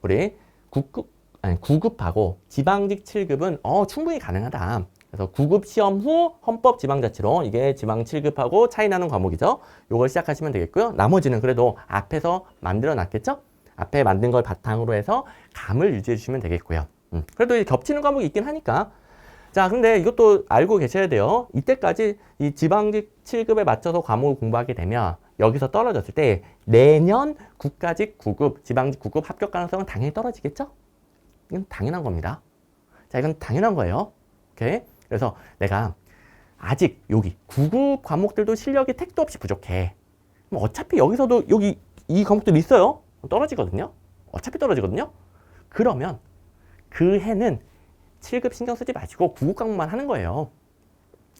우리 9급하고 지방직 7급은 충분히 가능하다. 그래서 9급 시험 후 헌법 지방자치론, 이게 지방 7급하고 차이 나는 과목이죠. 요걸 시작하시면 되겠고요. 나머지는 그래도 앞에서 만들어 놨겠죠? 앞에 만든 걸 바탕으로 해서 감을 유지해 주시면 되겠고요. 그래도 겹치는 과목이 있긴 하니까. 자, 근데 이것도 알고 계셔야 돼요. 이때까지 이 지방직 7급에 맞춰서 과목을 공부하게 되면 여기서 떨어졌을 때 내년 국가직 9급, 지방직 9급 합격 가능성은 당연히 떨어지겠죠? 이건 당연한 겁니다. 자, 이건 당연한 거예요. 오케이? 그래서 내가 아직 여기 9급 과목들도 실력이 택도 없이 부족해. 그럼 어차피 여기서도 여기 이 과목들이 있어요. 떨어지거든요. 어차피 떨어지거든요. 그러면 그 해는 7급 신경 쓰지 마시고 9급 과목만 하는 거예요.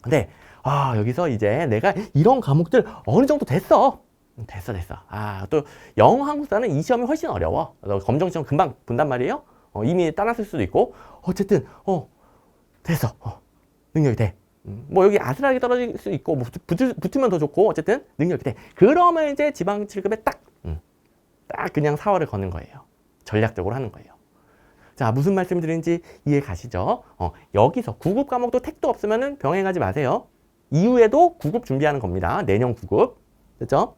근데 여기서 이제 내가 이런 과목들 어느 정도 됐어. 됐어. 또 영어, 한국사는 이 시험이 훨씬 어려워. 검정 시험 금방 본단 말이에요. 이미 따라쓸 수도 있고. 어쨌든 됐어. 능력이 돼. 뭐 여기 아슬하게 떨어질 수 있고 뭐 붙으면 더 좋고 어쨌든 능력이 돼. 그러면 이제 지방 7급에 딱 그냥 4월을 거는 거예요. 전략적으로 하는 거예요. 자, 무슨 말씀 드리는지 이해 가시죠? 여기서 9급 과목도 택도 없으면은 병행하지 마세요. 이후에도 9급 준비하는 겁니다. 내년 9급. 됐죠?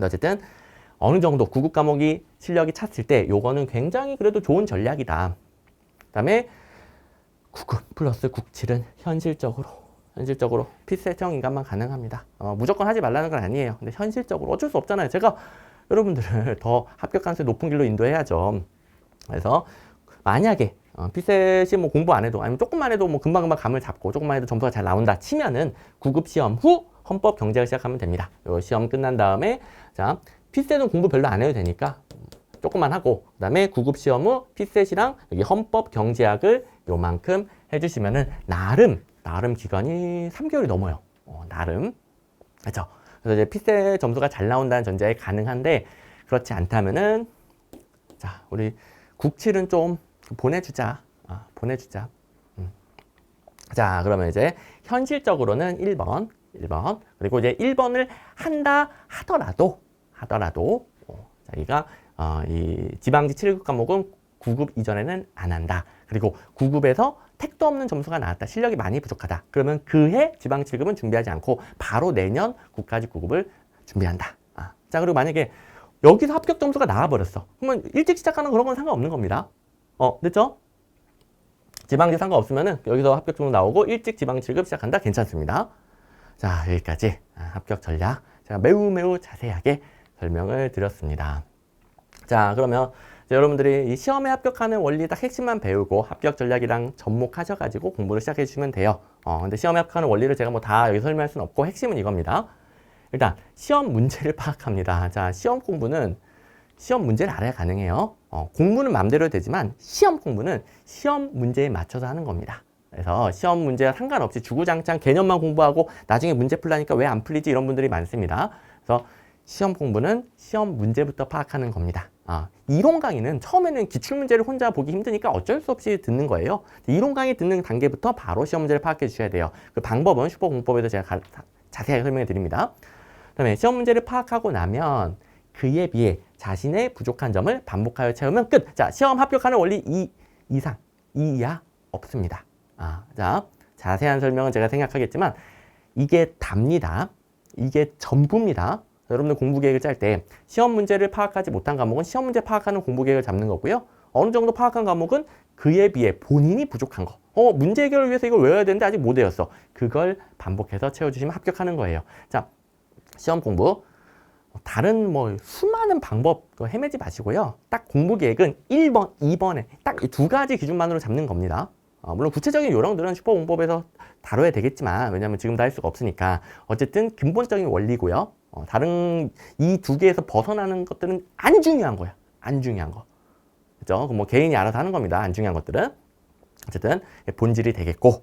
어쨌든 어느 정도 9급 과목이 실력이 찼을 때 요거는 굉장히 그래도 좋은 전략이다. 그다음에 9급 플러스 97은 현실적으로 피셋형 인간만 가능합니다. 무조건 하지 말라는 건 아니에요. 근데 현실적으로 어쩔 수 없잖아요. 제가 여러분들을 더 합격 가능성이 높은 길로 인도해야죠. 그래서 만약에 피셋이 뭐 공부 안 해도 아니면 조금만 해도 뭐 금방금방 감을 잡고 조금만 해도 점수가 잘 나온다 치면은 9급 시험 후 헌법 경제학을 시작하면 됩니다. 요 시험 끝난 다음에 자 피셋은 공부 별로 안 해도 되니까 조금만 하고 그다음에 9급 시험 후 피셋이랑 여기 헌법 경제학을 요만큼 해주시면은 나름 기간이 3개월이 넘어요. 나름 그렇죠. 그래서 이제 피셋 점수가 잘 나온다는 전제에 가능한데 그렇지 않다면은 자 우리 국칠은 좀 보내주자. 자 그러면 이제 현실적으로는 1번 그리고 이제 1번을 한다 하더라도 자기가 이 지방지 7급 과목은 9급 이전에는 안 한다. 그리고 9급에서 택도 없는 점수가 나왔다. 실력이 많이 부족하다. 그러면 그해 지방 7급은 준비하지 않고 바로 내년 국가직 9급을 준비한다. 자 그리고 만약에 여기서 합격 점수가 나와버렸어. 그러면 일찍 시작하는 그런 건 상관없는 겁니다. 됐죠? 지방지 상관없으면은 여기서 합격 점수 나오고 일찍 지방 7급 시작한다. 괜찮습니다. 자 여기까지 합격 전략 제가 매우 자세하게 설명을 드렸습니다. 자 그러면 여러분들이 이 시험에 합격하는 원리 딱 핵심만 배우고 합격 전략이랑 접목하셔가지고 공부를 시작해 주시면 돼요. 근데 시험에 합격하는 원리를 제가 뭐 다 여기 설명할 수는 없고 핵심은 이겁니다. 일단 시험 문제를 파악합니다. 자 시험 공부는 시험 문제를 알아야 가능해요. 공부는 마음대로 되지만 시험 공부는 시험 문제에 맞춰서 하는 겁니다. 그래서 시험 문제와 상관없이 주구장창 개념만 공부하고 나중에 문제 풀라니까 왜 안 풀리지 이런 분들이 많습니다. 그래서 시험 공부는 시험 문제부터 파악하는 겁니다. 이론 강의는 처음에는 기출문제를 혼자 보기 힘드니까 어쩔 수 없이 듣는 거예요. 이론 강의 듣는 단계부터 바로 시험 문제를 파악해 주셔야 돼요. 그 방법은 슈퍼공법에서 제가 자세하게 설명해 드립니다. 그다음에 시험 문제를 파악하고 나면 그에 비해 자신의 부족한 점을 반복하여 채우면 끝! 자, 시험 합격하는 원리 2 이상, 2 이하 없습니다. 자, 자세한 설명은 제가 생각하겠지만 이게 답니다. 이게 전부입니다. 여러분들 공부 계획을 짤 때 시험 문제를 파악하지 못한 과목은 시험 문제 파악하는 공부 계획을 잡는 거고요. 어느 정도 파악한 과목은 그에 비해 본인이 부족한 거. 문제 해결을 위해서 이걸 외워야 되는데 아직 못 외웠어. 그걸 반복해서 채워주시면 합격하는 거예요. 자, 시험 공부. 다른 뭐 수많은 방법 헤매지 마시고요. 딱 공부 계획은 1번, 2번에 딱 이 두 가지 기준만으로 잡는 겁니다. 물론 구체적인 요령들은 슈퍼공법에서 다뤄야 되겠지만 왜냐하면 지금 다 할 수가 없으니까 어쨌든 근본적인 원리고요. 다른 이 두 개에서 벗어나는 것들은 안 중요한 거야. 안 중요한 거. 그죠? 뭐 개인이 알아서 하는 겁니다. 안 중요한 것들은. 어쨌든 본질이 되겠고.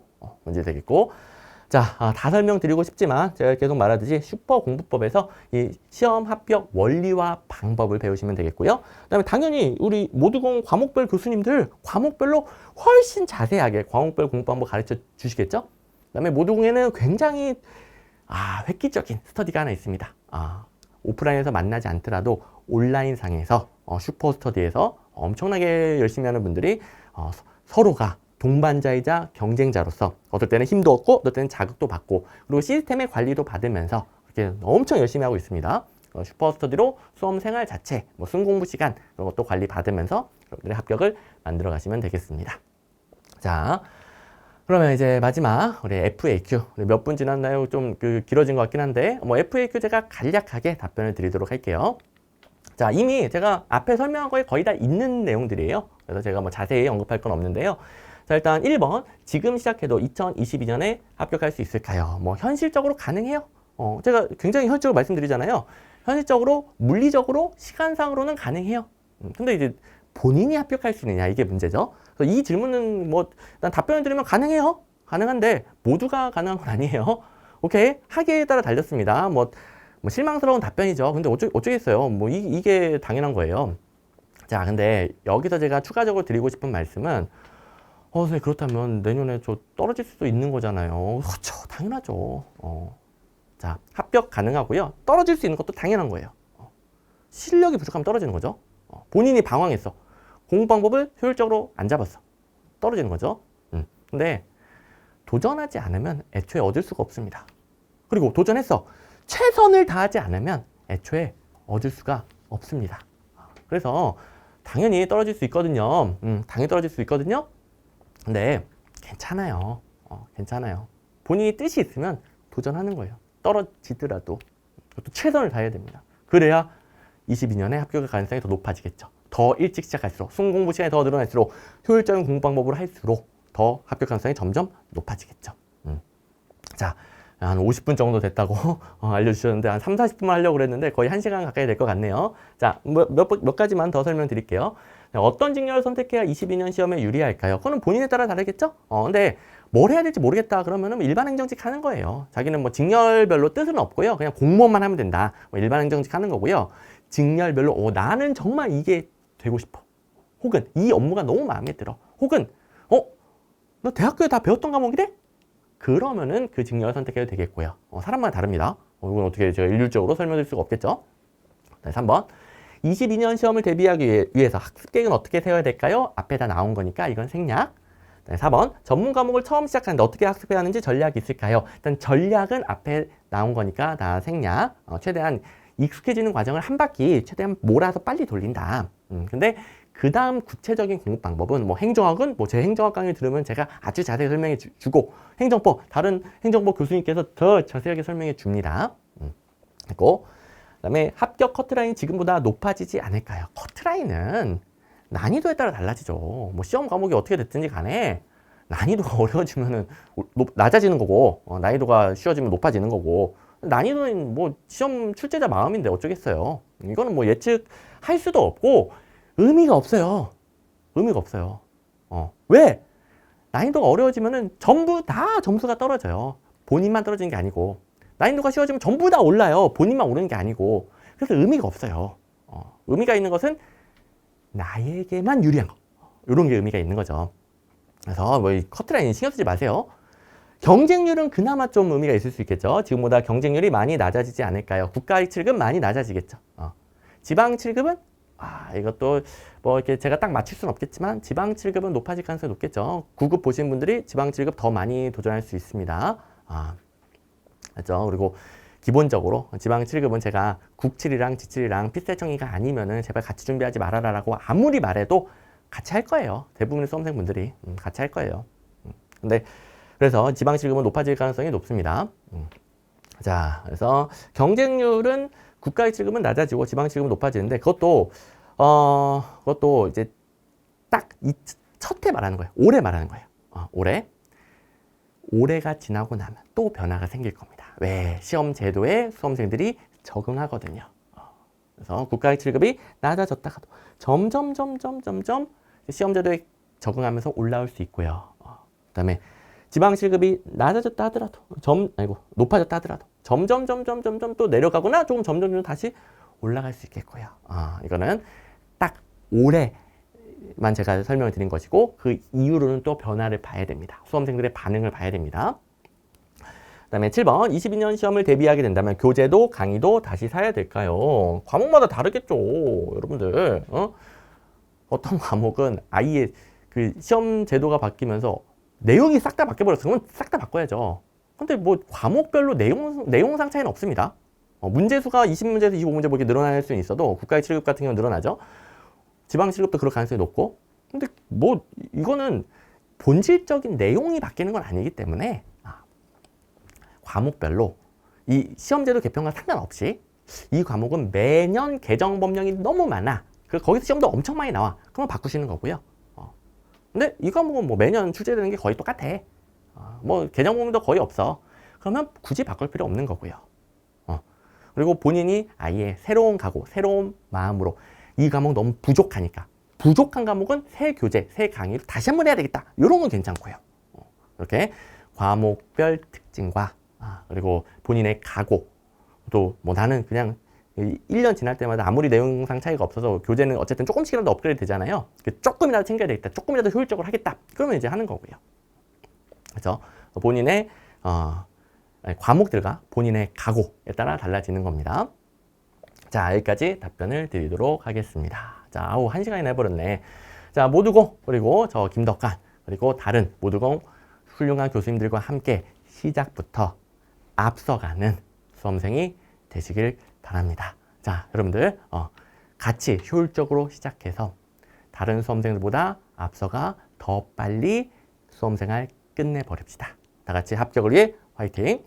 자, 다 설명드리고 싶지만 제가 계속 말하듯이 슈퍼공부법에서 이 시험 합격 원리와 방법을 배우시면 되겠고요. 그다음에 당연히 우리 모두공 과목별 교수님들 과목별로 훨씬 자세하게 과목별 공부 방법 가르쳐 주시겠죠? 그다음에 모두공에는 굉장히 획기적인 스터디가 하나 있습니다. 오프라인에서 만나지 않더라도 온라인상에서 슈퍼스터디에서 엄청나게 열심히 하는 분들이 서로가 동반자이자 경쟁자로서 어떨 때는 힘도 얻고 어떨 때는 자극도 받고 그리고 시스템의 관리도 받으면서 이렇게 엄청 열심히 하고 있습니다. 슈퍼스터디로 수험 생활 자체, 뭐 순공부 시간 이런 것도 관리 받으면서 여러분들의 합격을 만들어 가시면 되겠습니다. 자, 그러면 이제 마지막 우리 FAQ 몇 분 지났나요? 좀 길어진 것 같긴 한데 뭐 FAQ 제가 간략하게 답변을 드리도록 할게요. 자, 이미 제가 앞에 설명한 거에 거의 다 있는 내용들이에요. 그래서 제가 뭐 자세히 언급할 건 없는데요. 자, 일단 1번 지금 시작해도 2022년에 합격할 수 있을까요? 뭐 현실적으로 가능해요. 제가 굉장히 현실적으로 말씀드리잖아요. 현실적으로, 물리적으로, 시간상으로는 가능해요. 근데 이제 본인이 합격할 수 있느냐, 이게 문제죠. 그래서 이 질문은 뭐, 난 답변을 드리면 가능해요. 가능한데, 모두가 가능한 건 아니에요. 오케이. 하기에 따라 달렸습니다. 뭐 실망스러운 답변이죠. 근데 어쩌겠어요. 뭐, 이게 당연한 거예요. 자, 근데 여기서 제가 추가적으로 드리고 싶은 말씀은, 선생님, 그렇다면 내년에 저 떨어질 수도 있는 거잖아요. 그렇죠. 당연하죠. 자, 합격 가능하고요. 떨어질 수 있는 것도 당연한 거예요. 실력이 부족하면 떨어지는 거죠. 본인이 방황했어. 공부 방법을 효율적으로 안 잡았어. 떨어지는 거죠. 근데 도전하지 않으면 애초에 얻을 수가 없습니다. 그리고 도전했어. 최선을 다하지 않으면 애초에 얻을 수가 없습니다. 그래서 당연히 떨어질 수 있거든요. 당연히 떨어질 수 있거든요. 근데 괜찮아요. 괜찮아요. 본인이 뜻이 있으면 도전하는 거예요. 떨어지더라도 그것도 최선을 다해야 됩니다. 그래야 22년에 합격의 가능성이 더 높아지겠죠. 더 일찍 시작할수록, 순공부 시간이 더 늘어날수록, 효율적인 공부 방법으로 할수록 더 합격 가능성이 점점 높아지겠죠. 자, 한 50분 정도 됐다고 알려주셨는데 한 3, 40분만 하려고 그랬는데 거의 1시간 가까이 될 것 같네요. 자, 몇 가지만 더 설명드릴게요. 어떤 직렬을 선택해야 22년 시험에 유리할까요? 그거는 본인에 따라 다르겠죠? 근데 뭘 해야 될지 모르겠다 그러면은 일반 행정직 하는 거예요. 자기는 뭐 직렬별로 뜻은 없고요. 그냥 공무원만 하면 된다. 뭐 일반 행정직 하는 거고요. 직렬별로 나는 정말 이게 되고 싶어. 혹은 이 업무가 너무 마음에 들어. 혹은 너 대학교에 다 배웠던 과목이래? 그러면은 그 직렬을 선택해도 되겠고요. 사람마다 다릅니다. 이건 어떻게 제가 일률적으로 설명드릴 수가 없겠죠. 네, 3번. 22년 시험을 대비하기 위해서 학습 계획은 어떻게 세워야 될까요? 앞에 다 나온 거니까 이건 생략. 네, 4번. 전문 과목을 처음 시작하는데 어떻게 학습해야 하는지 전략이 있을까요? 일단 전략은 앞에 나온 거니까 다 생략. 최대한 익숙해지는 과정을 한 바퀴 최대한 몰아서 빨리 돌린다. 근데 그 다음 구체적인 공부 방법은 뭐 행정학은 뭐 제 행정학 강의 들으면 제가 아주 자세히 설명해 주고 행정법 다른 행정법 교수님께서 더 자세하게 설명해 줍니다. 그리고 그다음에 합격 커트라인이 지금보다 높아지지 않을까요? 커트라인은 난이도에 따라 달라지죠. 뭐 시험 과목이 어떻게 됐든지 간에 난이도가 어려워지면은 낮아지는 거고 난이도가 쉬워지면 높아지는 거고 난이도는 뭐 시험 출제자 마음인데 어쩌겠어요. 이거는 뭐 예측할 수도 없고 의미가 없어요. 의미가 없어요. 왜? 난이도가 어려워지면은 전부 다 점수가 떨어져요. 본인만 떨어지는 게 아니고 난이도가 쉬워지면 전부 다 올라요. 본인만 오르는 게 아니고 그래서 의미가 없어요. 의미가 있는 것은 나에게만 유리한 거. 이런 게 의미가 있는 거죠. 그래서 뭐 이 커트라인 신경 쓰지 마세요. 경쟁률은 그나마 좀 의미가 있을 수 있겠죠. 지금보다 경쟁률이 많이 낮아지지 않을까요? 국가 7급 많이 낮아지겠죠. 지방 7급은 이것도 뭐 이렇게 제가 딱 맞출 수는 없겠지만 지방 7급은 높아질 가능성이 높겠죠. 9급 보신 분들이 지방 7급 더 많이 도전할 수 있습니다. 그렇죠. 그리고 기본적으로 지방 7급은 제가 국7이랑 지7이랑 필세청이가 아니면은 제발 같이 준비하지 말아라라고 아무리 말해도 같이 할 거예요. 대부분의 수험생분들이 같이 할 거예요. 근데 그래서 지방 7급은 높아질 가능성이 높습니다. 자, 그래서 경쟁률은 국가 7급은 낮아지고 지방 7급은 높아지는데 그것도 이제 딱 이 첫 해 말하는 거예요. 올해 말하는 거예요. 올해가 지나고 나면 또 변화가 생길 겁니다. 왜? 시험 제도에 수험생들이 적응하거든요. 그래서 국가 7급이 낮아졌다가도 점점 시험 제도에 적응하면서 올라올 수 있고요. 그다음에 지방 7급이 낮아졌다 하더라도 높아졌다 하더라도 점점 또 내려가거나 조금 점점 다시 올라갈 수 있겠고요. 이거는 딱 올해만 제가 설명을 드린 것이고 그 이후로는 또 변화를 봐야 됩니다. 수험생들의 반응을 봐야 됩니다. 그다음에 7번 22년 시험을 대비하게 된다면 교재도 강의도 다시 사야 될까요? 과목마다 다르겠죠. 여러분들 어떤 과목은 아예 그 시험 제도가 바뀌면서 내용이 싹 다 바뀌어버렸어. 그러면 싹 다 바꿔야죠. 근데 뭐 과목별로 내용상 차이는 없습니다. 문제수가 20문제에서 25문제 뭐 이렇게 늘어날 수는 있어도 국가의 7급 같은 경우는 늘어나죠. 지방 7급도 그럴 가능성이 높고 근데 뭐 이거는 본질적인 내용이 바뀌는 건 아니기 때문에 과목별로 이 시험제도 개편과 상관없이 이 과목은 매년 개정 법령이 너무 많아. 거기서 시험도 엄청 많이 나와. 그러면 바꾸시는 거고요. 근데 이 과목은 뭐 매년 출제되는 게 거의 똑같아. 뭐 개정 법령도 거의 없어. 그러면 굳이 바꿀 필요 없는 거고요. 그리고 본인이 아예 새로운 각오, 새로운 마음으로 이 과목 너무 부족하니까 부족한 과목은 새 교재, 새 강의를 다시 한번 해야 되겠다. 이런 건 괜찮고요. 이렇게 과목별 특징과 그리고 본인의 각오, 또 뭐 나는 그냥 1년 지날 때마다 아무리 내용상 차이가 없어서 교재는 어쨌든 조금씩이라도 업그레이드 되잖아요. 조금이라도 챙겨야 되겠다. 조금이라도 효율적으로 하겠다. 그러면 이제 하는 거고요. 그래서 본인의 과목들과 본인의 각오에 따라 달라지는 겁니다. 자, 여기까지 답변을 드리도록 하겠습니다. 자, 아우, 1시간이나 해버렸네. 자, 모두공, 그리고 저 김덕관, 그리고 다른 모두공 훌륭한 교수님들과 함께 시작부터 앞서가는 수험생이 되시길 바랍니다. 자, 여러분들 같이 효율적으로 시작해서 다른 수험생들보다 앞서가 더 빨리 수험생활 끝내버립시다. 다 같이 합격을 위해 화이팅!